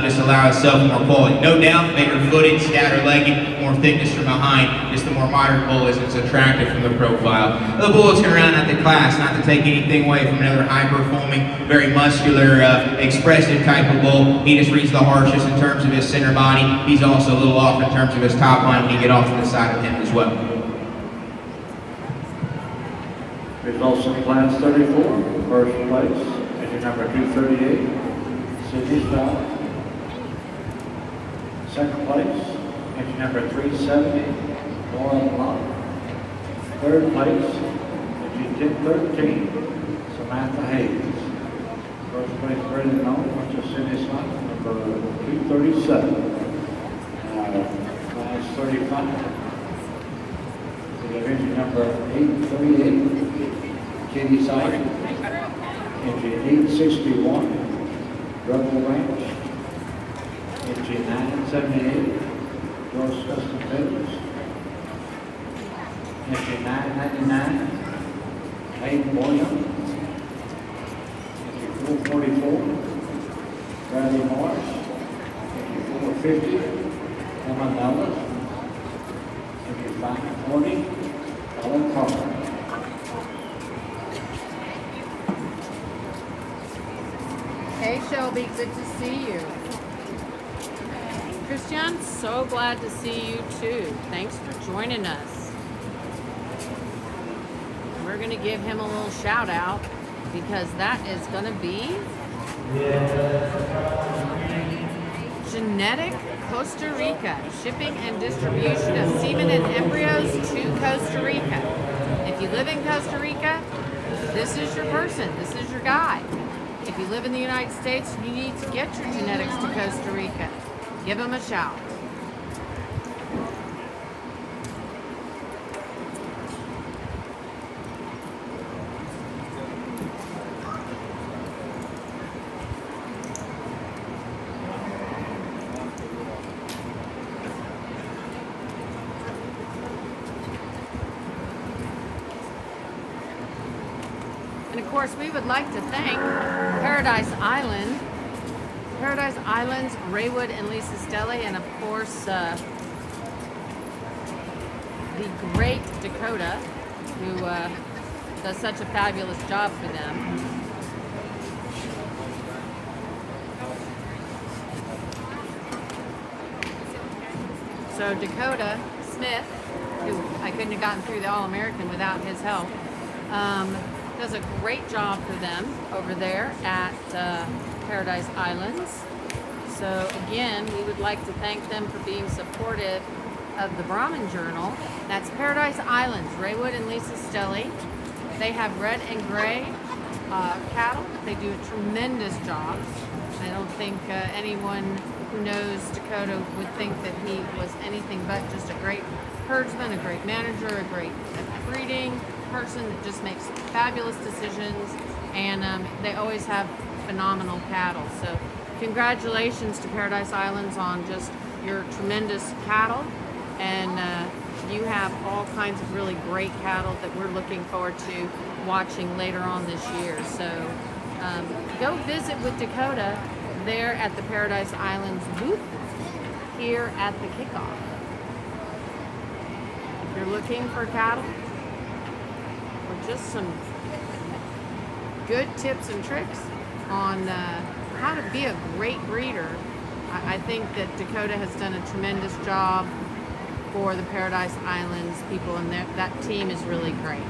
just allow himself more quality. No doubt, bigger footed, stouter legged, more thickness from behind. Just the more modern bull is it's attractive from the profile. The bull is going to round out the class, not to take anything away from another high performing, very muscular, expressive type of bull. He just reads the harshest in terms of his center body. He's also a little off in terms of his top line when you get off to the side of him as well. Results in class 34, first place, entry number 238, Sydney Schramm. Second place, entry number 370, Laura Block. Third place, entry 1013, Samantha Hayes. First place, Brendan Knoll, which is Sydney Schramm, number 237. Class 35, division number 838. Katie Side, entry 861, Rebel Ranch, entry 978, George Custom Papers, entry 999, Hayden William, entry 444, Bradley Morris, entry 450, Emma Dallas, entry 540, Alan Carter. Hey Shelby, good to see you. Christian, so glad to see you too. Thanks for joining us. We're going to give him a little shout out because that is going to be Genetic Costa Rica, shipping and distribution of semen and embryos to Costa Rica. If you live in Costa Rica, this is your person, this is your guy. If you live in the United States, you need to get your genetics to Costa Rica. Give them a shout. And of course, we would like to thank Paradise Island's Raywood and Lisa Stelly, and of course, the great Dakota, who does such a fabulous job for them. So Dakota Smith, who I couldn't have gotten through the All-American without his help, does a great job for them over there at Paradise Islands. So again, we would like to thank them for being supportive of the Brahmin Journal. That's Paradise Islands, Raywood and Lisa Stelly. They have red and gray cattle. They do a tremendous job. I don't think anyone who knows Dakota would think that he was anything but just a great herdsman, a great manager, a great breeding person that just makes fabulous decisions, and they always have phenomenal cattle. So congratulations to Paradise Islands on just your tremendous cattle, and you have all kinds of really great cattle that we're looking forward to watching later on this year. So go visit with Dakota there at the Paradise Islands booth here at the Kickoff. If you're looking for cattle or just some good tips and tricks on how to be a great breeder, I think that Dakota has done a tremendous job for the Paradise Islands people, and that team is really great.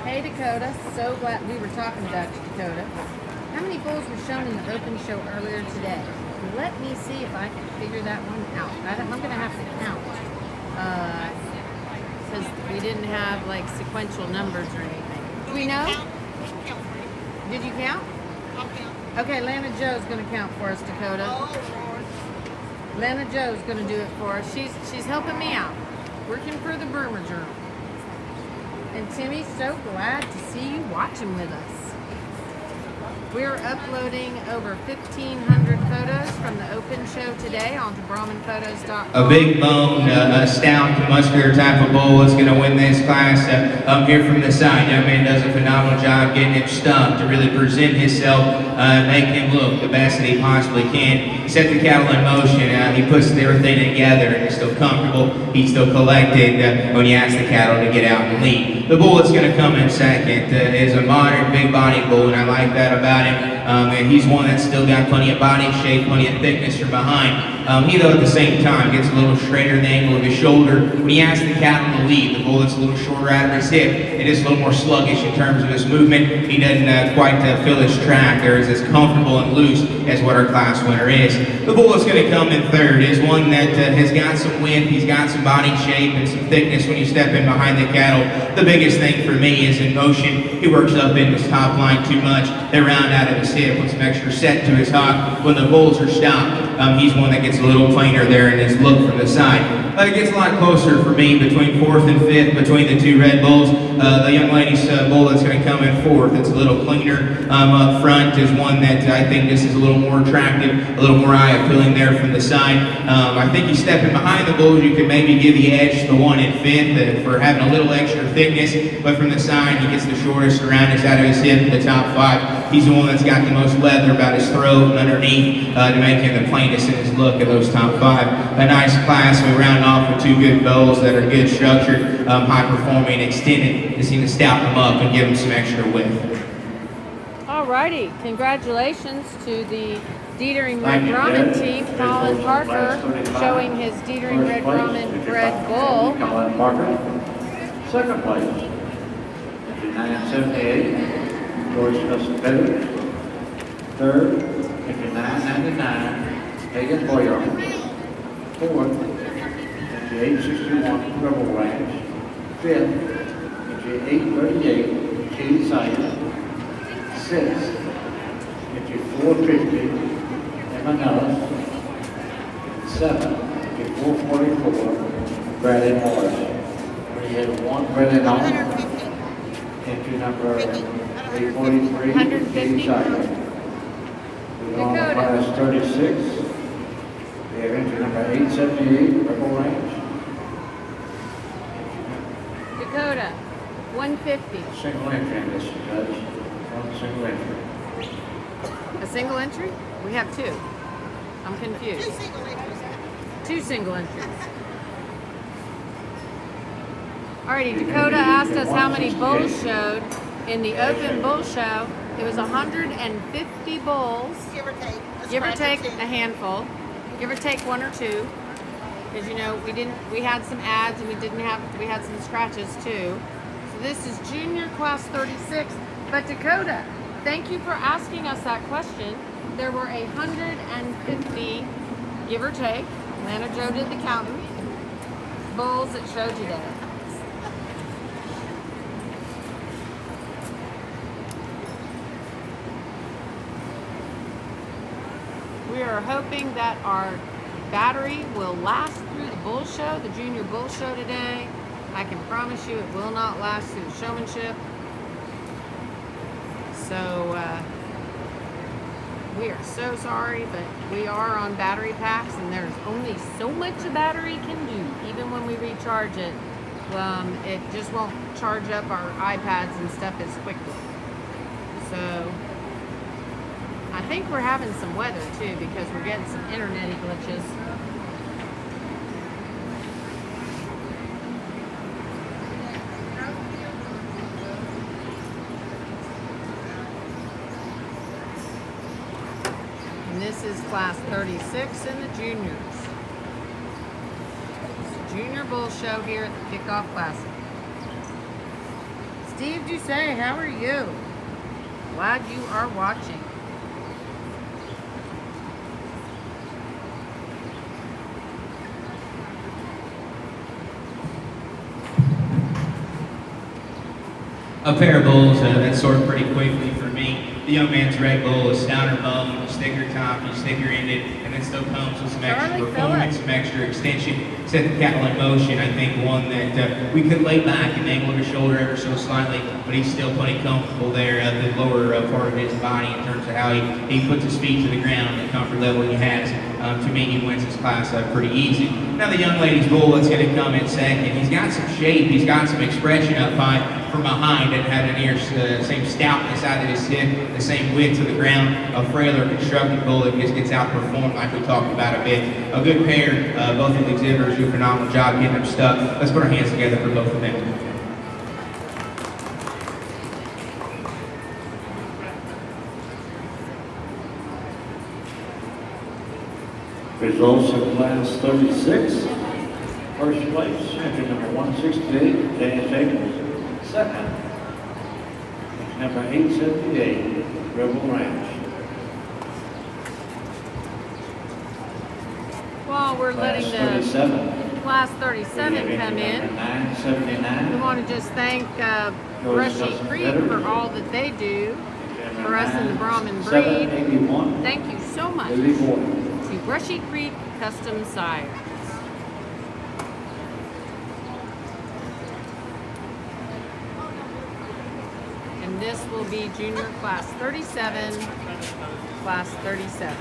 Hey Dakota, so glad we were talking about you, Dakota. How many bulls were shown in the open show earlier today? Let me see if I can figure that one out. I'm going to have to count. Because we didn't have like sequential numbers or anything. Do we know? Did you count? Okay, Lana Joe's going to count for us, Dakota. Lana Joe's going to do it for us. She's helping me out. Working for the Burma Journal. And Timmy, so glad to see you watching with us. We're uploading over 1,500 photos from the open show today onto BrahmanPhotos.com. A big bone, stout, muscular type of bull is going to win this class. Up here from the side, young man does a phenomenal job getting him stumped to really present himself and make him look the best that he possibly can. He set the cattle in motion. He puts everything together, and he's still comfortable. He's still collected when you ask the cattle to get out and lead. The bull that's going to come in second is a modern, big-bodied bull, and I like that about him. And he's one that's still got plenty of body shape, plenty of thickness from behind. He, though, at the same time gets a little straighter in the angle of his shoulder. When he asks the cattle to lead, the bull that's a little shorter out of his hip, it is a little more sluggish in terms of his movement. He doesn't quite fill his track. There is as comfortable and loose as what our class winner is. The bull that's going to come in third is one that has got some width, he's got some body shape and some thickness when you step in behind the cattle. The biggest thing for me is in motion. He works up in his top line too much. They round out of his hip, puts some extra set to his hock. When the bulls are stopped, he's one that gets a little plainer there in his look from the side. It gets a lot closer for me between fourth and fifth between the two red bulls. The young lady's bull that's going to come in fourth, it's a little cleaner up front, is one that I think this is a little more attractive, a little more eye appealing there from the side. I think you step in behind the bulls, you can maybe give the edge to the one in fifth for having a little extra thickness, but from the side he gets the shortest around his out of his hip in the top five. He's the one that's got the most leather about his throat and underneath to make him the plainest in his look of those top five. A nice class. We round off with two good bulls that are good structured, high performing, extended. Just need to stout them up and give them some extra width. Alrighty, congratulations to the Dietering Red Brahmin team. Colin Parker showing his Dietering Red Brahmin bred bull. Colin Parker. Second place, 59.78. George Smith. Third, 59.99. Hagen Boyer. Fourth, 58.61. Rebel Ranch. Fifth, 58.38. Katie Sykes. Sixth, 54.50. Emma Nellis. Seventh, 54.44. Bradley Morris. We had one Bradley on. Entry number 843. 150. Katie Sykes. We're on class 36. We have entry number 878. Rebel Ranch. Dakota, 150. Single entry in this, Judge. One single entry. A single entry? We have two. I'm confused. Two single entries. Alrighty, Dakota asked us how many bulls showed in the open bull show. It was 150 bulls. Give or take. Give or take a handful. Give or take one or two. Because you know, we had some ads and we had some scratches too. So this is junior class 36. But Dakota, thank you for asking us that question. There were 150, give or take, Atlanta Joe did the counting, bulls that showed today. We are hoping that our battery will last through the bull show, the junior bull show today. I can promise you it will not last through the showmanship. So we are so sorry, but we are on battery packs and there's only so much a battery can do. Even when we recharge it, it just won't charge up our iPads and stuff as quickly. So I think we're having some weather too because we're getting some internet glitches. And this is class 36 in the juniors. It's a junior bull show here at the Kickoff Classic. Steve Doucet, how are you? Glad you are watching. A pair of bulls that sort pretty quickly for me. The young man's red bull is stouter bum, a sticker top, and sticker ended, and then still comes with some extra performance, some extra extension, set the cattle in motion. I think one that we could lay back and angle his shoulder ever so slightly, but he's still plenty comfortable there at the lower part of his body in terms of how he puts his feet to the ground, the comfort level he has. To me, he wins his class pretty easy. Now the young lady's bull that's going to come in second. He's got some shape, he's got some expression up high. From behind and had an ear, same stoutness out of his hip, the same width to the ground. A frailer constructed bull that just gets outperformed like we talked about a bit. A good pair, both of the exhibitors do a phenomenal job getting them stuck. Let's put our hands together for both of them. Results in class 36. First place, entry number 168, J.S. Abrams. Second, number 878, Rebel Ranch. While we're letting Class the 37. class 37 we have come entry in, number 979. we want to just thank Brushy Creek for all that they do for us in the Brahmin breed. 781. Thank you so much Lily Boyd. to Brushy Creek Custom Sire. And this will be junior class 37, class 37.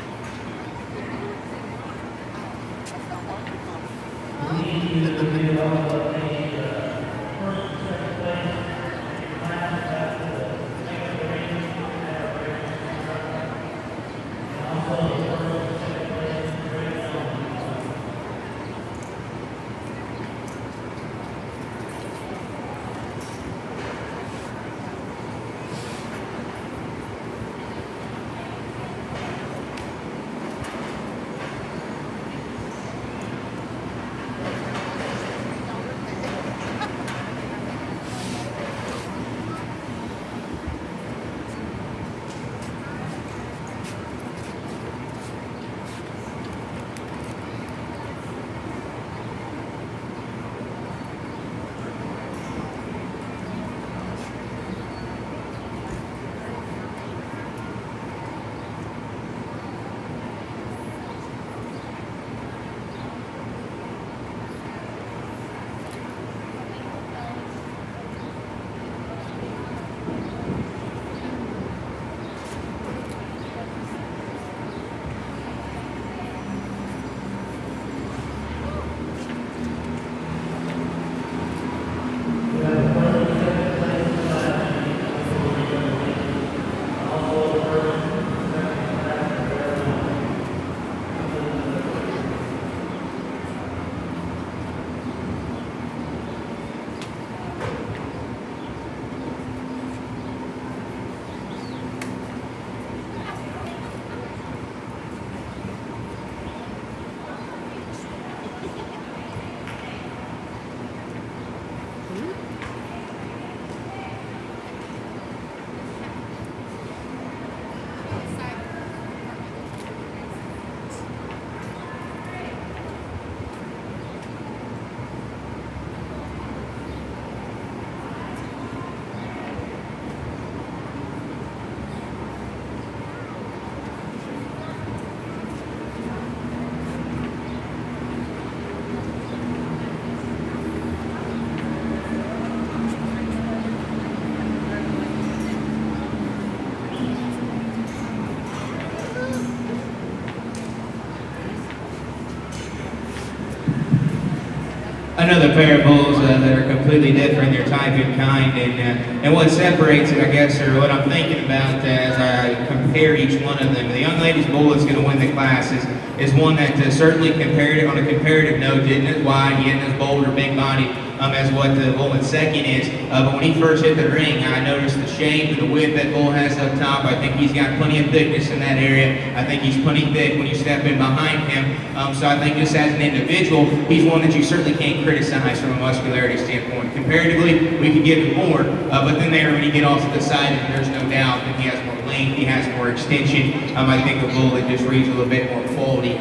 Another pair of bulls that are completely different, their type and kind, and what separates it, I guess, or what I'm thinking about as I compare each one of them. The young lady's bull that's going to win the class is one that certainly compared on a comparative note isn't as wide, he isn't as bold or big body as what the bull in second is. But when he first hit the ring, I noticed the shape and the width that bull has up top. I think he's got plenty of thickness in that area. I think he's plenty thick when you step in behind him. So I think just as an individual, he's one that you certainly can't criticize from a muscularity standpoint. Comparatively, we could give him more, but then there, when you get off to the side, there's no doubt that he has more length, he has more extension. I think a bull that just reads a little bit more quality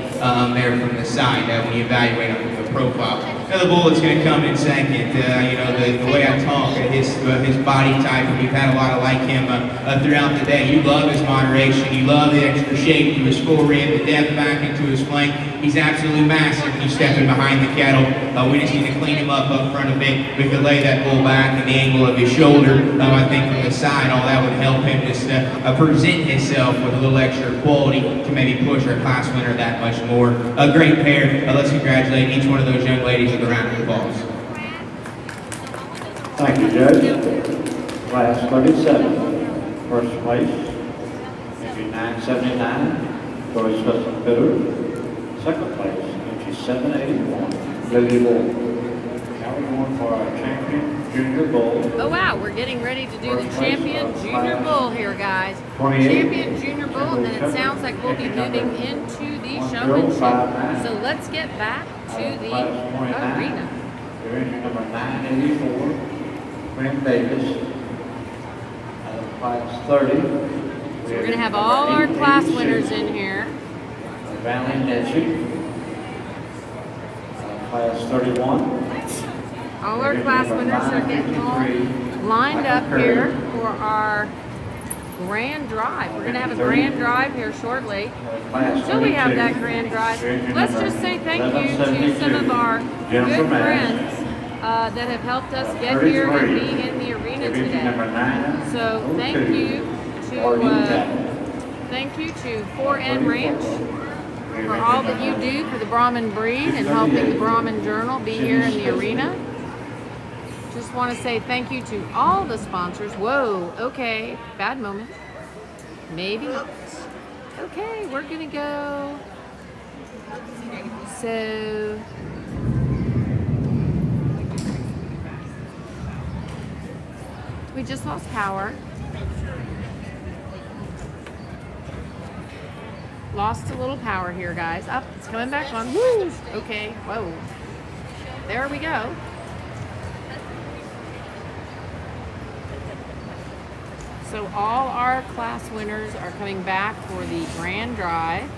there from the side when you evaluate him from the profile. Another bull that's going to come in second, the way I talk, his body type, and we've had a lot of like him throughout the day. You love his moderation, you love the extra shape to his forehead, the depth back into his flank. He's absolutely massive when you step in behind the cattle. We just need to clean him up front a bit. We could lay that bull back in the angle of his shoulder. I think from the side, all that would help him just present himself with a little extra quality to maybe push our class winner that much more. A great pair. Let's congratulate each one of those young ladies with a round of applause. Thank you, Judge. Class 37, first place, entry 979, Joyce Hudson Bitter. Second place, entry 781, Lily Moore. Now we're going for our champion, Junior Bull. Oh wow, we're getting ready to do the First place champion of junior class bull here, guys. 28. Champion junior bull, and then it sounds like we'll be moving into the showmanship. 1059. So let's get back to the Class 29. arena. Your entry number 984, Quinn Davis. Out of class 30. So we're going to have all our class winners in here. Valley Netchie. Class 31. All our class winners are getting all lined up here for our grand drive. We're going to have a grand drive here shortly. Until we have that grand drive, let's just say thank you to some of our good friends that have helped us get here and be in the arena today. So thank you to 4N Ranch for all that you do for the Brahmin breed and helping the Brahmin Journal be here in the arena. Just want to say thank you to all the sponsors. Whoa, okay, bad moment. Maybe. Okay, we're gonna go. So we just lost power. Lost a little power here, guys. Up, it's coming back on. Woo! Okay, whoa. There we go. So all our class winners are coming back for the grand drive.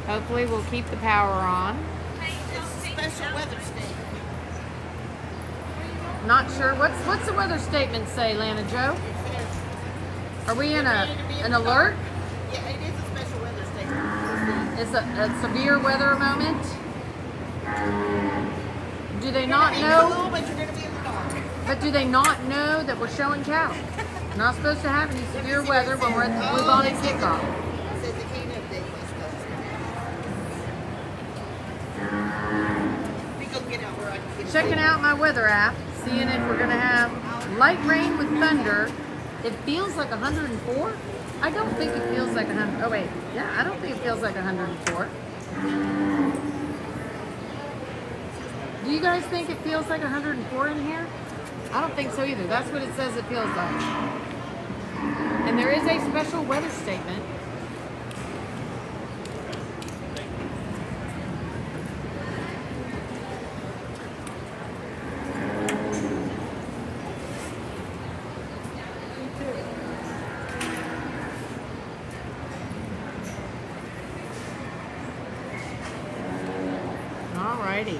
Hopefully we'll keep the power on. Special weather statement. Not sure. What's the weather statement say, Lana Joe? Are we in an alert? Yeah, it is a special weather statement. It's a severe weather moment. Do they not A know? little, but you're going to be in the dark. But do they not know that we're showing cow? Not supposed to have any severe weather when we're at the Bluebonnet Kickoff. It says they can't update West Coast. We go get out where I can get Checking out my weather app, seeing if we're gonna have light rain with thunder. It feels like 104. I don't think it feels like 100. Oh wait, yeah, I don't think it feels like 104. Do you guys think it feels like 104 in here? I don't think so either. That's what it says it feels like. And there is a special weather statement. Alrighty.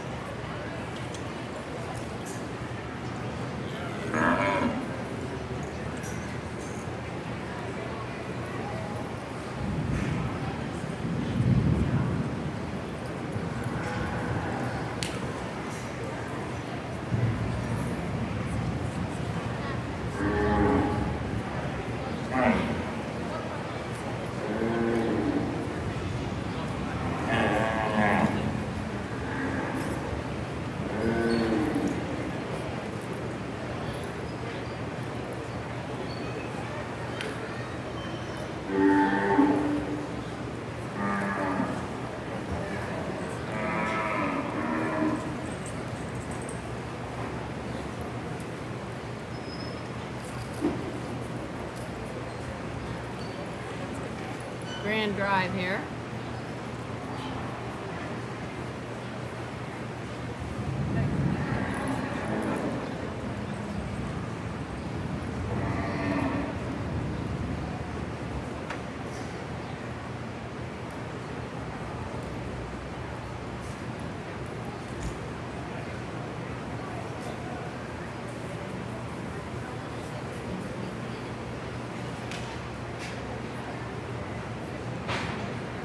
Grand drive here.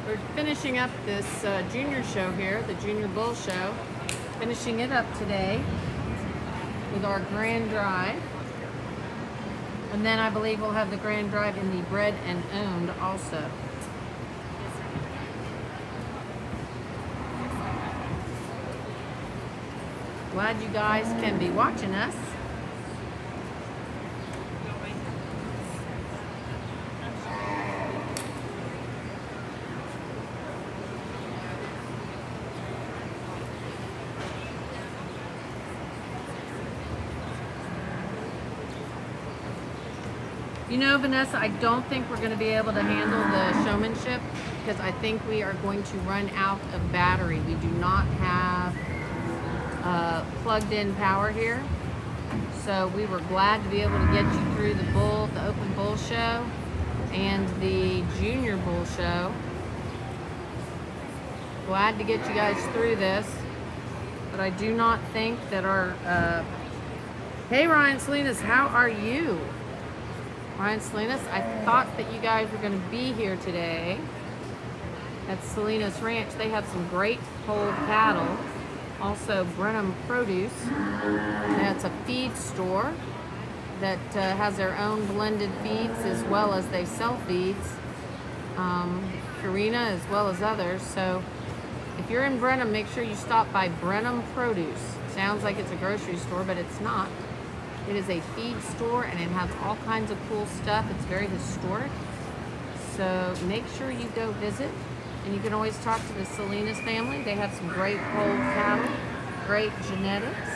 We're finishing up this junior show here, the Junior Bull Show. Finishing it up today with our grand drive. And then I believe we'll have the grand drive in the bred and owned also. Glad you guys can be watching us. You know, Vanessa, I don't think we're going to be able to handle the showmanship because I think we are going to run out of battery. We do not have plugged in power here. So we were glad to be able to get you through the open bull show and the junior bull show. Glad to get you guys through this. But I do not think that our, hey Ryan Salinas, how are you? Ryan Salinas, I thought that you guys were going to be here today at Salinas Ranch. They have some great whole cattle. Also Brenham Produce. That's a feed store that has their own blended feeds as well as they sell feeds. Karina as well as others. So if you're in Brenham, make sure you stop by Brenham Produce. Sounds like it's a grocery store, but it's not. It is a feed store and it has all kinds of cool stuff. It's very historic. So make sure you go visit. And you can always talk to the Salinas family. They have some great whole cattle, great genetics.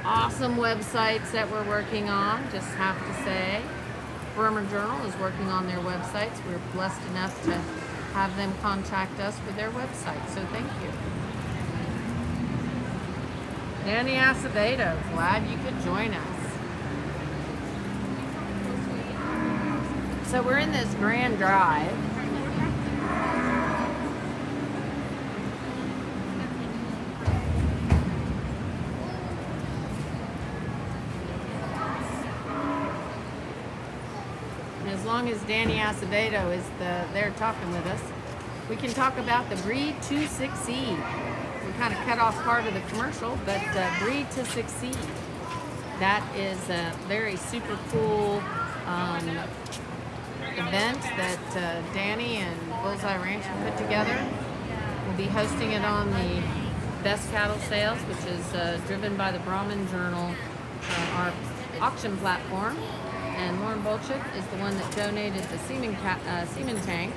Awesome websites that we're working on, just have to say. Bremer Journal is working on their websites. We're blessed enough to have them contact us for their website, so thank you. Danny Acevedo, glad you could join us. So we're in this Grand Drive. And as long as Danny Acevedo is there talking with us, we can talk about the Breed to Succeed. We kind of cut off part of the commercial, but Breed to Succeed. That is a very super cool event that Danny and Bullseye Ranch have put together. We'll be hosting it on the Best Cattle Sales, which is driven by the Brahman Journal, our auction platform. And Lauren Bolchuk is the one that donated the semen tank.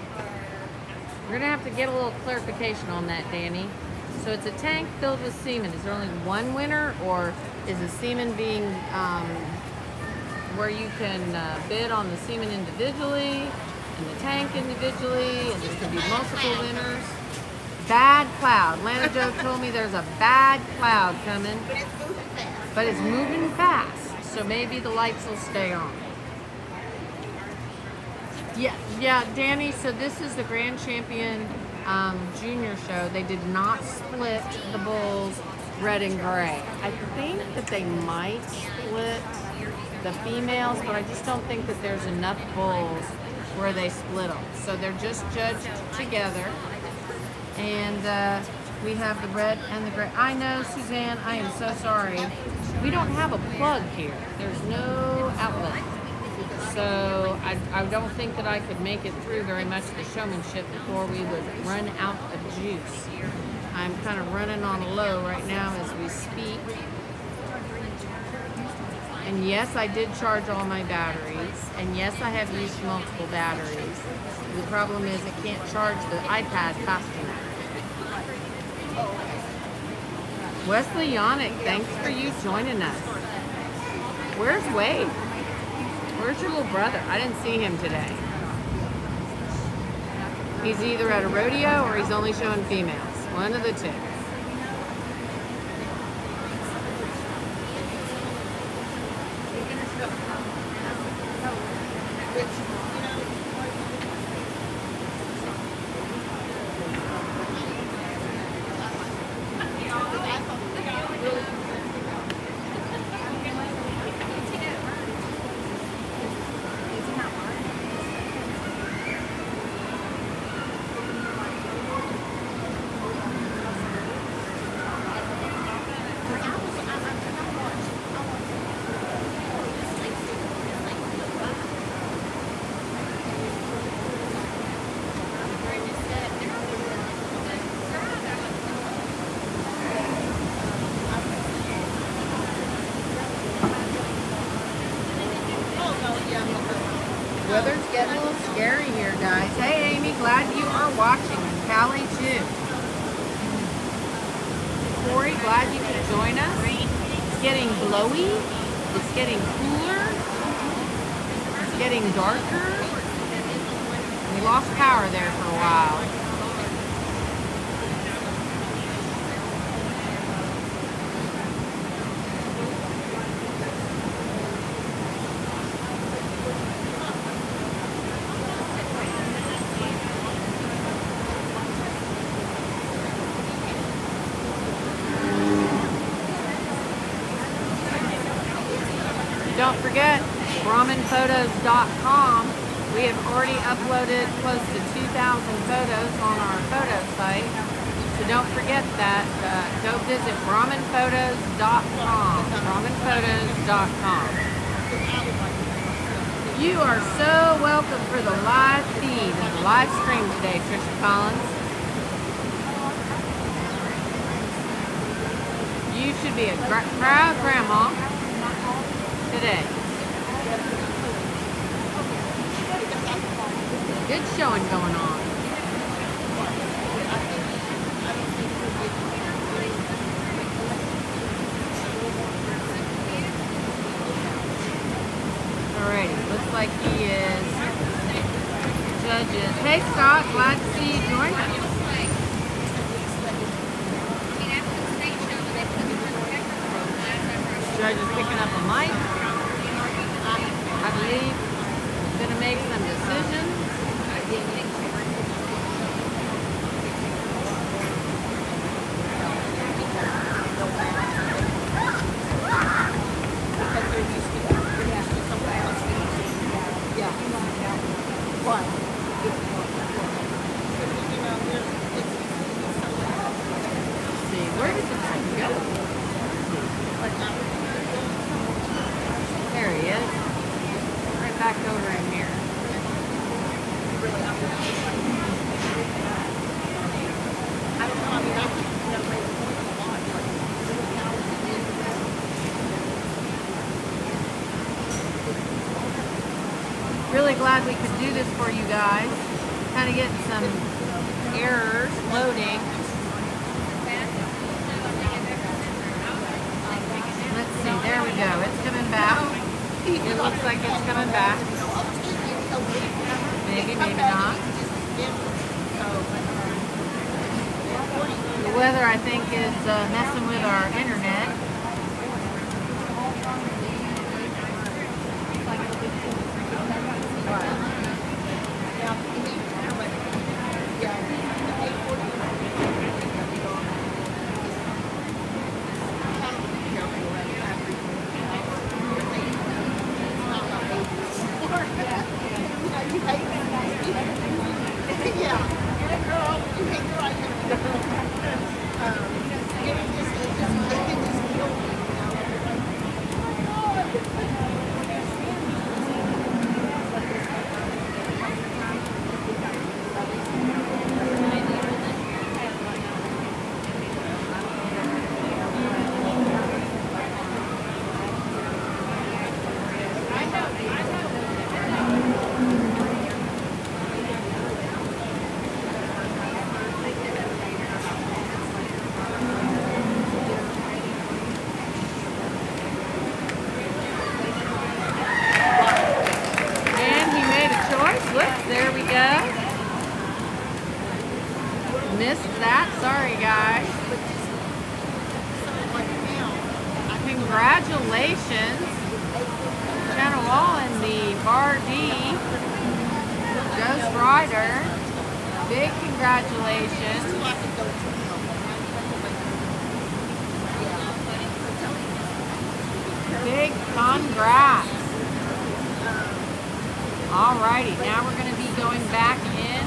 We're gonna have to get a little clarification on that, Danny. So it's a tank filled with semen. Is there only one winner, or is the semen being where you can bid on the semen individually and the tank individually, and there could be multiple winners? Bad cloud. Lana Joe told me there's a bad cloud coming, But it's moving fast. but it's moving fast, so maybe the lights will stay on. Yeah, Danny, so this is the Grand Champion Junior show. They did not split the bulls red and gray. I think that they might split the females, but I just don't think that there's enough bulls where they split them. So they're just judged together. And we have the red and the gray. I know, Suzanne, I am so sorry. We don't have a plug here. There's no outlet. So I don't think that I could make it through very much of the showmanship before we would run out of juice. I'm kind of running on a low right now as we speak. And yes, I did charge all my batteries. And yes, I have used multiple batteries. The problem is it can't charge the iPad fast enough. Wesley Yannick, thanks for you joining us. Where's Wade? Where's your little brother? I didn't see him today. He's either at a rodeo or he's only showing females. One of the two. Weather's getting a little scary here, guys. Hey, Amy, glad you are watching. And Callie, too. Corey, glad you could join us. It's getting blowy. It's It's getting cooler. It's getting darker. We lost power there for a while. Don't forget, BrahmanPhotos.com. We have already uploaded close to 2,000 photos on our photo site. So don't forget that. Go visit BrahmanPhotos.com. BrahmanPhotos.com. You are so welcome for the live feed and the live stream today, Trisha Collins. You should be a proud grandma today. Good showing going on. Alrighty, looks like he is judges. Hey Scott, glad to see you join us. Judge is picking up a mic. I believe he's going to make some decisions. Let's see, where did the time go? There he is. Right back over in here. Really glad we could do this for you guys. Kind of getting some errors loading. Let's see, there we go. It's coming back. It looks like it's coming back. Maybe, maybe not. The weather, I think, is messing with our internet. Missed that. Sorry, guys. Congratulations. Channel Wall and the Bar D Ghost Rider. Big congratulations. Big congrats. Alrighty, now we're going to be going back in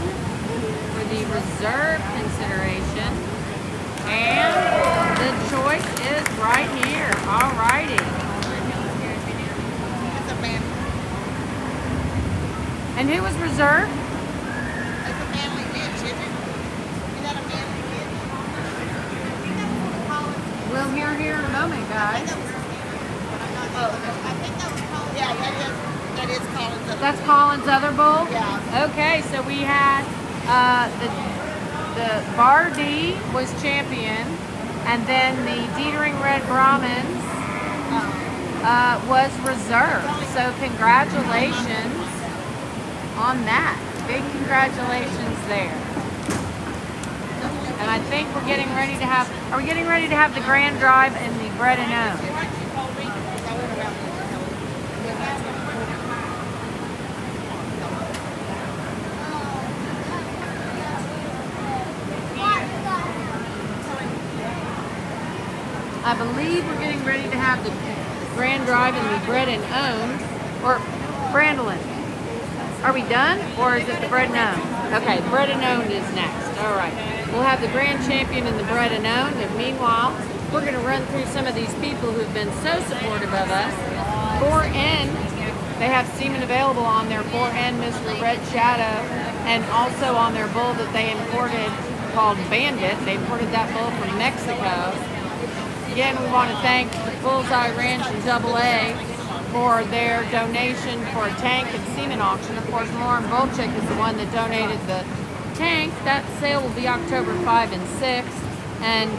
for the reserve consideration. And the choice is right here. Alrighty. And who was reserved? It's a family bitch, isn't it? Is that a family bitch? We'll hear here in a moment, guys. I think that was Collins. Yeah, that is Collins. That's Collins Other Bull? Yeah. Okay, so we had the Bar D was champion, and then the Dietering Red Brahmins was reserved. So congratulations on that. Big congratulations there. And I think we're getting ready to have, are we getting ready to have the grand drive in the bread and own? I believe we're getting ready to have the grand drive in the bread and owned. Or, Brandolyn, are we done? Or is it the bread and owned? Okay, bread and owned is next. All right. We'll have the grand champion in the bread and owned. And meanwhile, we're going to run through some of these people who've been so supportive of us. 4N, they have semen available on their 4N Mr. Red Shadow, and also on their bull that they imported called Bandit. They imported that bull from Mexico. Again, we want to thank Bullseye Ranch and Double A for their donation for a tank and semen auction. Of course, Lauren Bolchik is the one that donated the tank. That sale will be October 5 and 6. And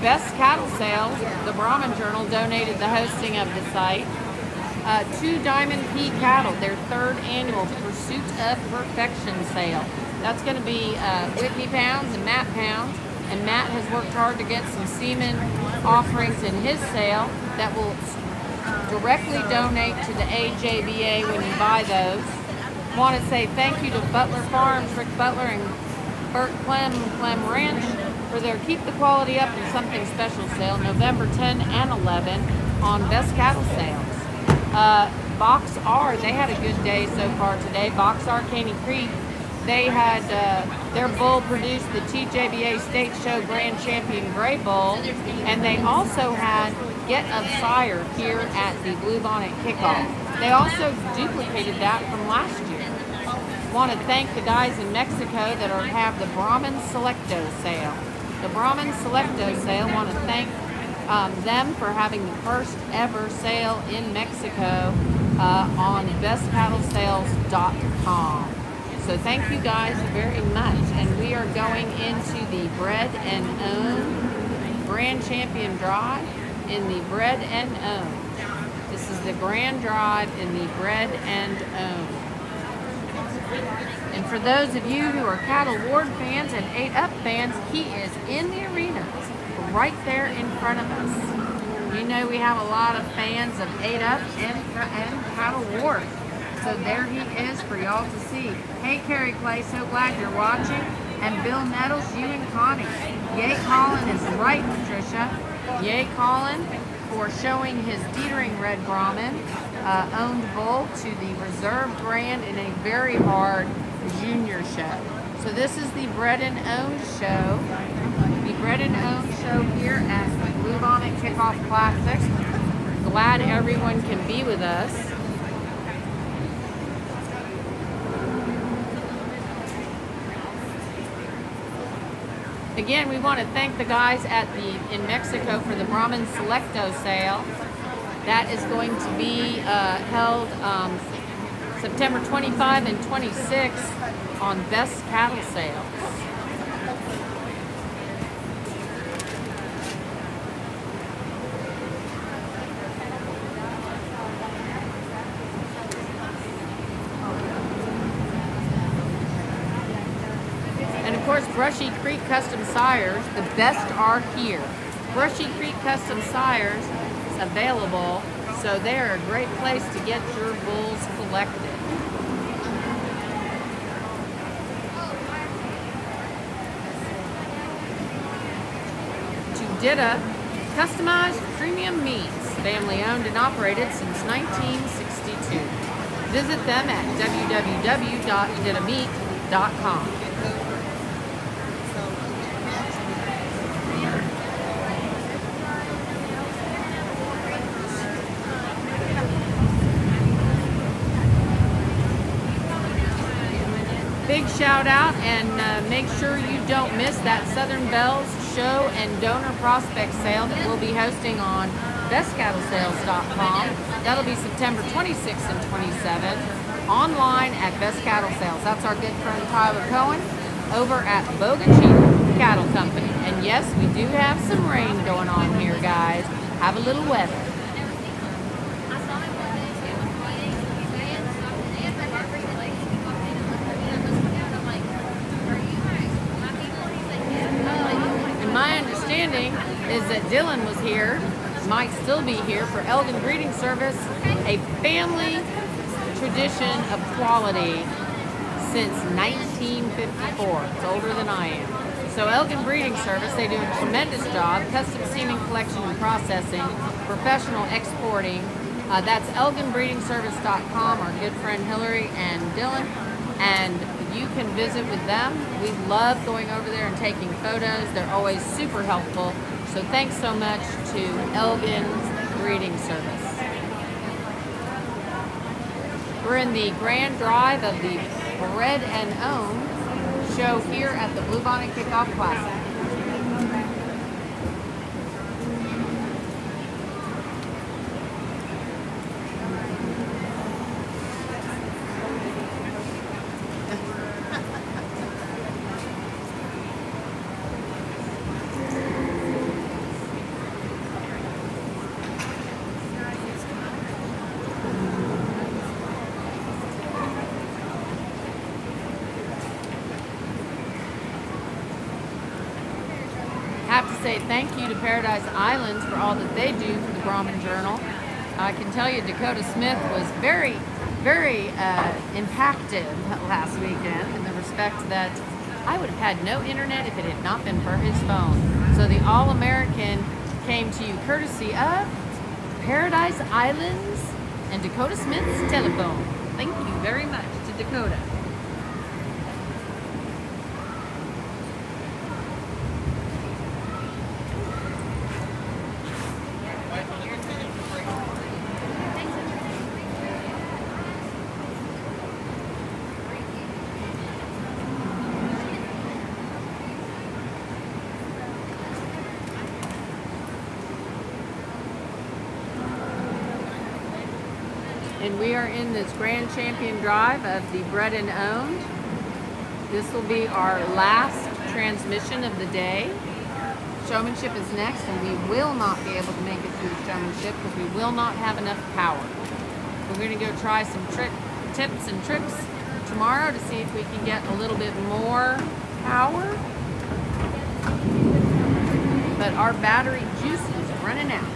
Best Cattle Sales, the Brahman Journal, donated the hosting of the site. 2 Diamond P Cattle, their 3rd annual Pursuit of Perfection sale. That's going to be Whitney Pounds and Matt Pounds. And Matt has worked hard to get some semen offerings in his sale that will directly donate to the AJBA when you buy those. I want to say thank you to Butler Farms, Rick Butler and Bert Clem Ranch for their Keep the Quality Up and Something Special sale, November 10 and 11 on Best Cattle Sales. Box R, they had a good day so far today. Box R Caney Creek, they had their bull produced the TJBA State Show Grand Champion Gray Bull, and they also had Get of Sire here at the Bluebonnet Kickoff. They also duplicated that from last year. Want to thank the guys in Mexico that have the Brahman Selecto sale. The Brahman Selecto sale, want to thank them for having the first ever sale in Mexico on bestcattlesales.com. So thank you guys very much. And we are going into the Bread and Own Grand Champion Drive in the Bread and Own. This is the Grand Drive in the Bread and Own. And for those of you who are Cattle Ward fans and 8-Up fans, he is in the arena right there in front of us. You know we have a lot of fans of 8-Up and Cattle Ward. So there he is for y'all to see. Hey, Carrie Clay, so glad you're watching. And Bill Nettles, you and Connie. Yay, Colin is right, Patricia. Yay, Colin, for showing his Dietering Red Brahmin owned bull to the reserve brand in a very hard junior show. So this is the Bread and Owned show. The Bread and Owned show here at the Bluebonnet Kickoff Classic. Glad everyone can be with us. Again, we want to thank the guys in Mexico for the Brahman Selecto sale. That is going to be held September 25 and 26 on Best Cattle Sales. And of course, Brushy Creek Custom Sires, the best are here. Brushy Creek Custom Sires is available, so they're a great place to get your bulls collected. Tudita Customized Premium Meats, family owned and operated since 1962. Visit them at www.ditameat.com. Big shout out, and make sure you don't miss that Southern Bells show and donor prospect sale that we'll be hosting on bestcattlesales.com. That'll be September 26th and 27th online at Best Cattle Sales. That's our good friend Tyler Cohen over at Bogachita Cattle Company. And yes, we do have some rain going on here, guys. Have a little weather. is that Dylan was here, might still be here, for Elgin Greeting Service, a family tradition of quality since 1954. It's older than I am. So Elgin Breeding Service, they do a tremendous job. Custom semen collection and processing, professional exporting. That's ElginBreedingService.com, our good friend Hillary and Dylan. And you can visit with them. We love going over there and taking photos. They're always super helpful. So thanks so much to Elgin Breeding Service. We're in the grand drive of the Bred and Owned show here at the Bluebonnet Kickoff Classic. Have to say thank you to Paradise Islands for all that they do for the Brahmin Journal. I can tell you Dakota Smith was very, very impacted last weekend in the respect that I would have had no internet if it had not been for his phone. So the All-American came to you courtesy of Paradise Islands and Dakota Smith's telephone. Thank you very much to Dakota. And we are in this Grand Champion Drive of the Bred and Owned. This will be our last transmission of the day. Showmanship is next, and we will not be able to make it through the showmanship because we will not have enough power. We're going to go try some tips and tricks tomorrow to see if we can get a little bit more power. But our battery juice is running out.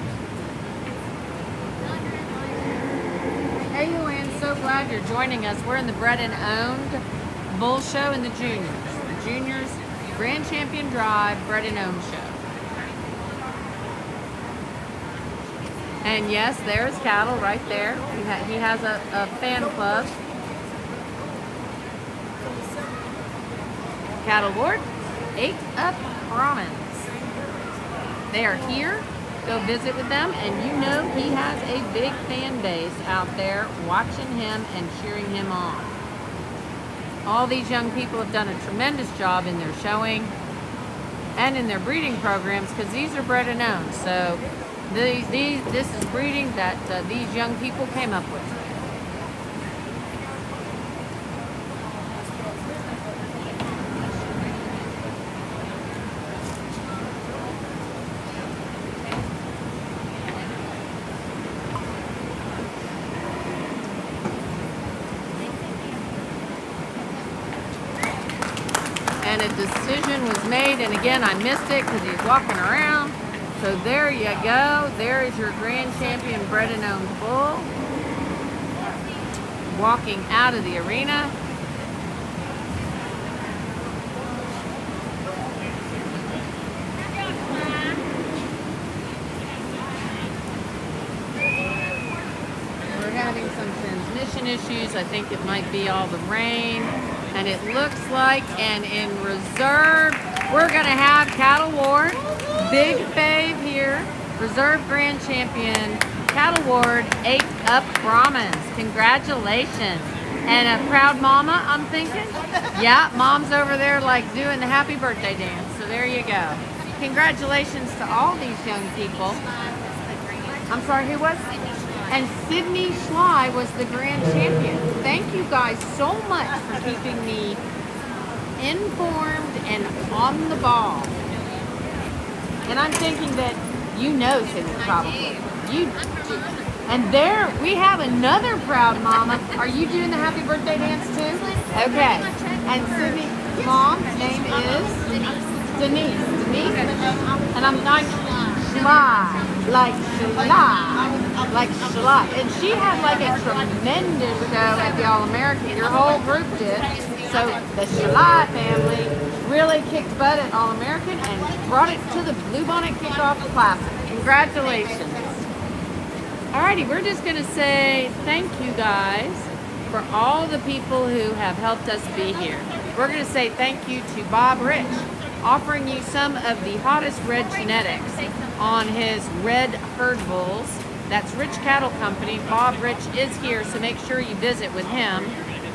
Hey Luann, so glad you're joining us. We're in the Bred and Owned Bull Show in the Juniors. The Juniors Grand Champion Drive Bred and Owned Show. And yes, there's cattle right there. He has a fan club. Cattle Ward, 8 Up Brahmins. They are here. Go visit with them, and you know he has a big fan base out there watching him and cheering him on. All these young people have done a tremendous job in their showing and in their breeding programs because these are bred and owned. So this is breeding that these young people came up with. And a decision was made, and again I missed it because he's walking around. So there you go. There is your Grand Champion Bred and Owned bull walking out of the arena. We're having some transmission issues. I think it might be all the rain. And it looks like, and in reserve, we're going to have Cattle Ward, big fave here, reserve Grand Champion, Cattle Ward, 8 Up Brahmins. Congratulations. And a proud mama, I'm thinking. Yeah, mom's over there like doing the happy birthday dance. So there you go. Congratulations to all these young people. I'm sorry, who was? And Sydney Schley was the grand champion. Thank you guys so much for keeping me informed and on the ball. And I'm thinking that you know Sydney probably. And there we have another proud mama. Are you doing the happy birthday dance too? Okay. And Sydney, mom's name is Denise. me, and I'm like Schla. And she had like a tremendous show at the All-American. Your whole group did. So the Schla family really kicked butt at All-American and brought it to the Bluebonnet Kickoff Classic. Congratulations. Alrighty, we're just going to say thank you guys for all the people who have helped us be here. We're going to say thank you to Bob Rich, offering you some of the hottest red genetics on his red herd bulls. That's Rich Cattle Company. Bob Rich is here, so make sure you visit with him.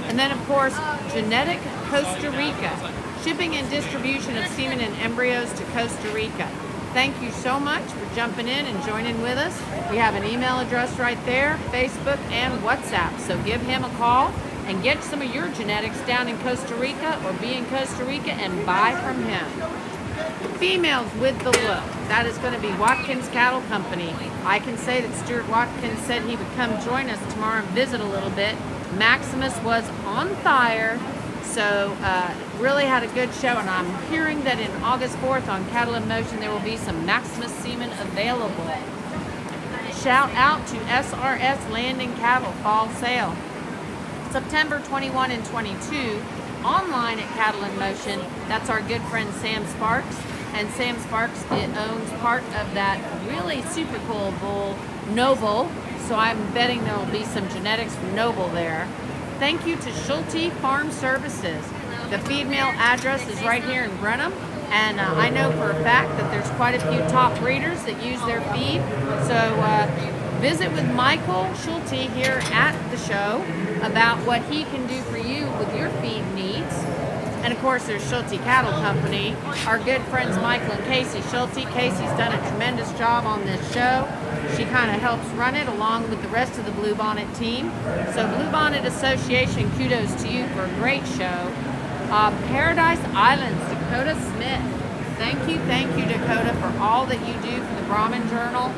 And then, of course, Genetic Costa Rica, shipping and distribution of semen and embryos to Costa Rica. Thank you so much for jumping in and joining with us. We have an email address right there, Facebook and WhatsApp. So give him a call and get some of your genetics down in Costa Rica or be in Costa Rica and buy from him. Females with the look. That is going to be Watkins Cattle Company. I can say that Stuart Watkins said he would come join us tomorrow and visit a little bit. Maximus was on fire. So really had a good show, and I'm hearing that in August 4th on Cattle in Motion there will be some Maximus semen available. Shout out to SRS Land and Cattle Fall Sale. September 21 and 22, online at Cattle in Motion. That's our good friend Sam Sparks. And Sam Sparks owns part of that really super cool bull, Noble. So I'm betting there will be some genetics from Noble there. Thank you to Schulte Farm Services. The feed mill address is right here in Brenham, and I know for a fact that there's quite a few top breeders that use their feed. So visit with Michael Schulte here at the show about what he can do for you with your feed needs. And of course there's Schulte Cattle Company, our good friends Michael and Casey Schulte. Casey's done a tremendous job on this show. She kind of helps run it along with the rest of the Bluebonnet team. So Bluebonnet Association, kudos to you for a great show. Paradise Islands, Dakota Smith. Thank you, Dakota, for all that you do for the Brahmin Journal.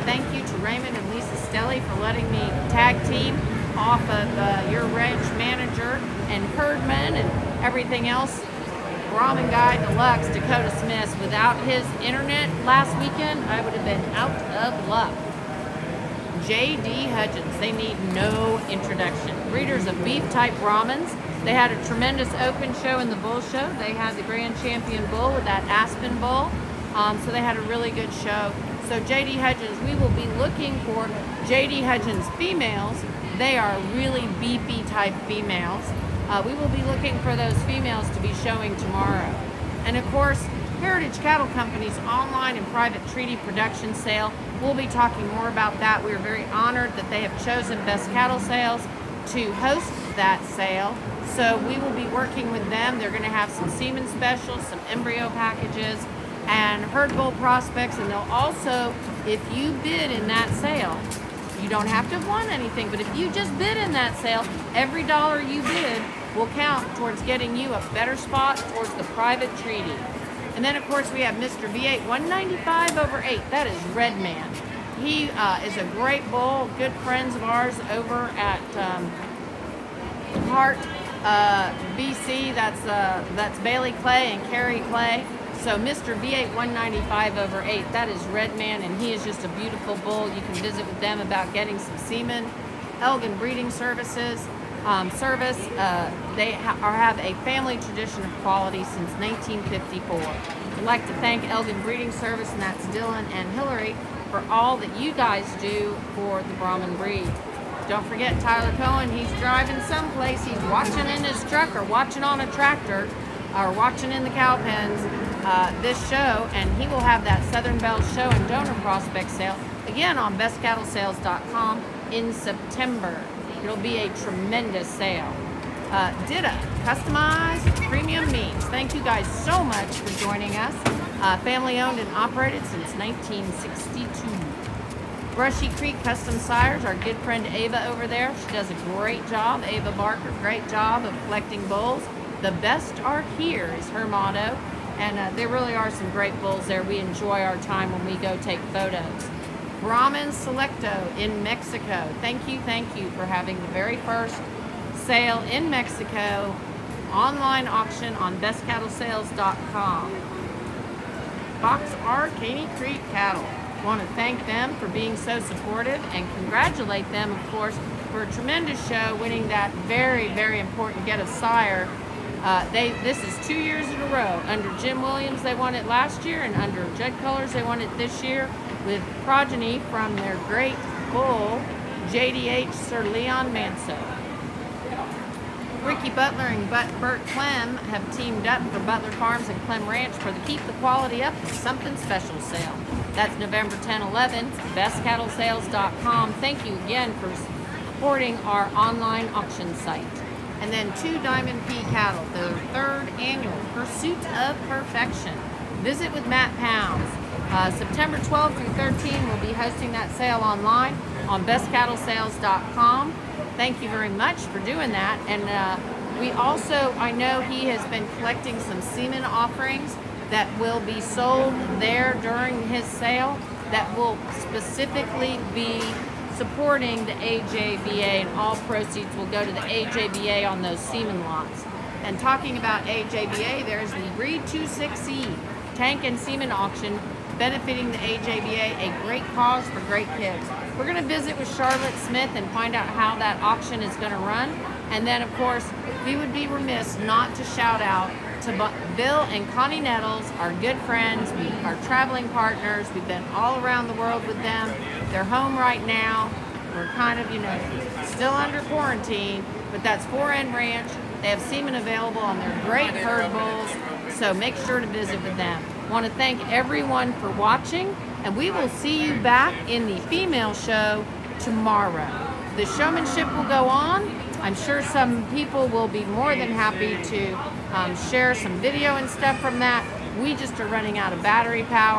Thank you to Raymond and Lisa Stelly for letting me tag team off of your ranch manager and herdman and everything else. Brahmin Guy Deluxe, Dakota Smith. Without his internet last weekend, I would have been out of luck. J.D. Hudgens, they need no introduction. Breeders of beef-type Brahmins. They had a tremendous open show in the bull show. They had the grand champion bull with that Aspen bull. So they had a really good show. So J.D. Hudgens, we will be looking for J.D. Hudgens females. They are really beefy type females. We will be looking for those females to be showing tomorrow. And of course, Heritage Cattle Company's online and private treaty production sale. We'll be talking more about that. We are very honored that they have chosen Best Cattle Sales to host that sale. So we will be working with them. They're going to have some semen specials, some embryo packages, and herd bull prospects. And they'll also, if you bid in that sale, you don't have to have won anything, but if you just bid in that sale, every dollar you bid will count towards getting you a better spot towards the private treaty. And then, of course, we have Mr. V8 195/8. That is Red Man. He is a great bull, good friends of ours over at Hart, BC. That's Bailey Clay and Carrie Clay. So Mr. V8 195/8, that is Red Man, and he is just a beautiful bull. You can visit with them about getting some semen. Elgin Breeding Services. They have a family tradition of quality since 1954. I'd like to thank Elgin Breeding Service, and that's Dylan and Hillary, for all that you guys do for the Brahmin breed. Don't forget Tyler Cohen. He's driving someplace. He's watching in his truck or watching on a tractor or watching in the cow pens this show, and he will have that Southern Belle Show and Donor Prospect sale again on bestcattlesales.com in September. It'll be a tremendous sale. Dida, customized premium meats. Thank you guys so much for joining us. Family owned and operated since 1962. Brushy Creek Custom Sires, our good friend Ava over there. She does a great job. Ava Barker, great job of collecting bulls. The best are here is her motto. And there really are some great bulls there. We enjoy our time when we go take photos. Brahmin Selecto in Mexico. Thank you for having the very first sale in Mexico, online auction on bestcattlesales.com. Fox R. Caney Creek Cattle. Want to thank them for being so supportive and congratulate them, of course, for a tremendous show, winning that very, very important Get a Sire. This is 2 years in a row. Under Jim Williams, they won it last year, and under Judd Cullers, they won it this year, with progeny from their great bull, JDH Sir Leon Manso. Ricky Butler and Bert Clem have teamed up for Butler Farms and Clem Ranch for the Keep the Quality Up Something Special sale. That's November 10, 11th, bestcattlesales.com. Thank you again for supporting our online auction site. And then 2 Diamond P Cattle, the 3rd annual Pursuit of Perfection. Visit with Matt Pounds. September 12th through 13, we'll be hosting that sale online on bestcattlesales.com. Thank you very much for doing that. And we also, I know he has been collecting some semen offerings that will be sold there during his sale that will specifically be supporting the AJBA, and all proceeds will go to the AJBA on those semen lots. And talking about AJBA, there's the Breed 26E tank and semen auction benefiting the AJBA, a great cause for great kids. We're going to visit with Charlotte Smith and find out how that auction is going to run. And then, of course, we would be remiss not to shout out to Bill and Connie Nettles, our good friends, our traveling partners. We've been all around the world with them. They're home right now. We're kind of, still under quarantine, but that's 4N Ranch. They have semen available on their great herd bulls, so make sure to visit with them. Want to thank everyone for watching, and we will see you back in the female show tomorrow. The showmanship will go on. I'm sure some people will be more than happy to share some video and stuff from that. We just are running out of battery power.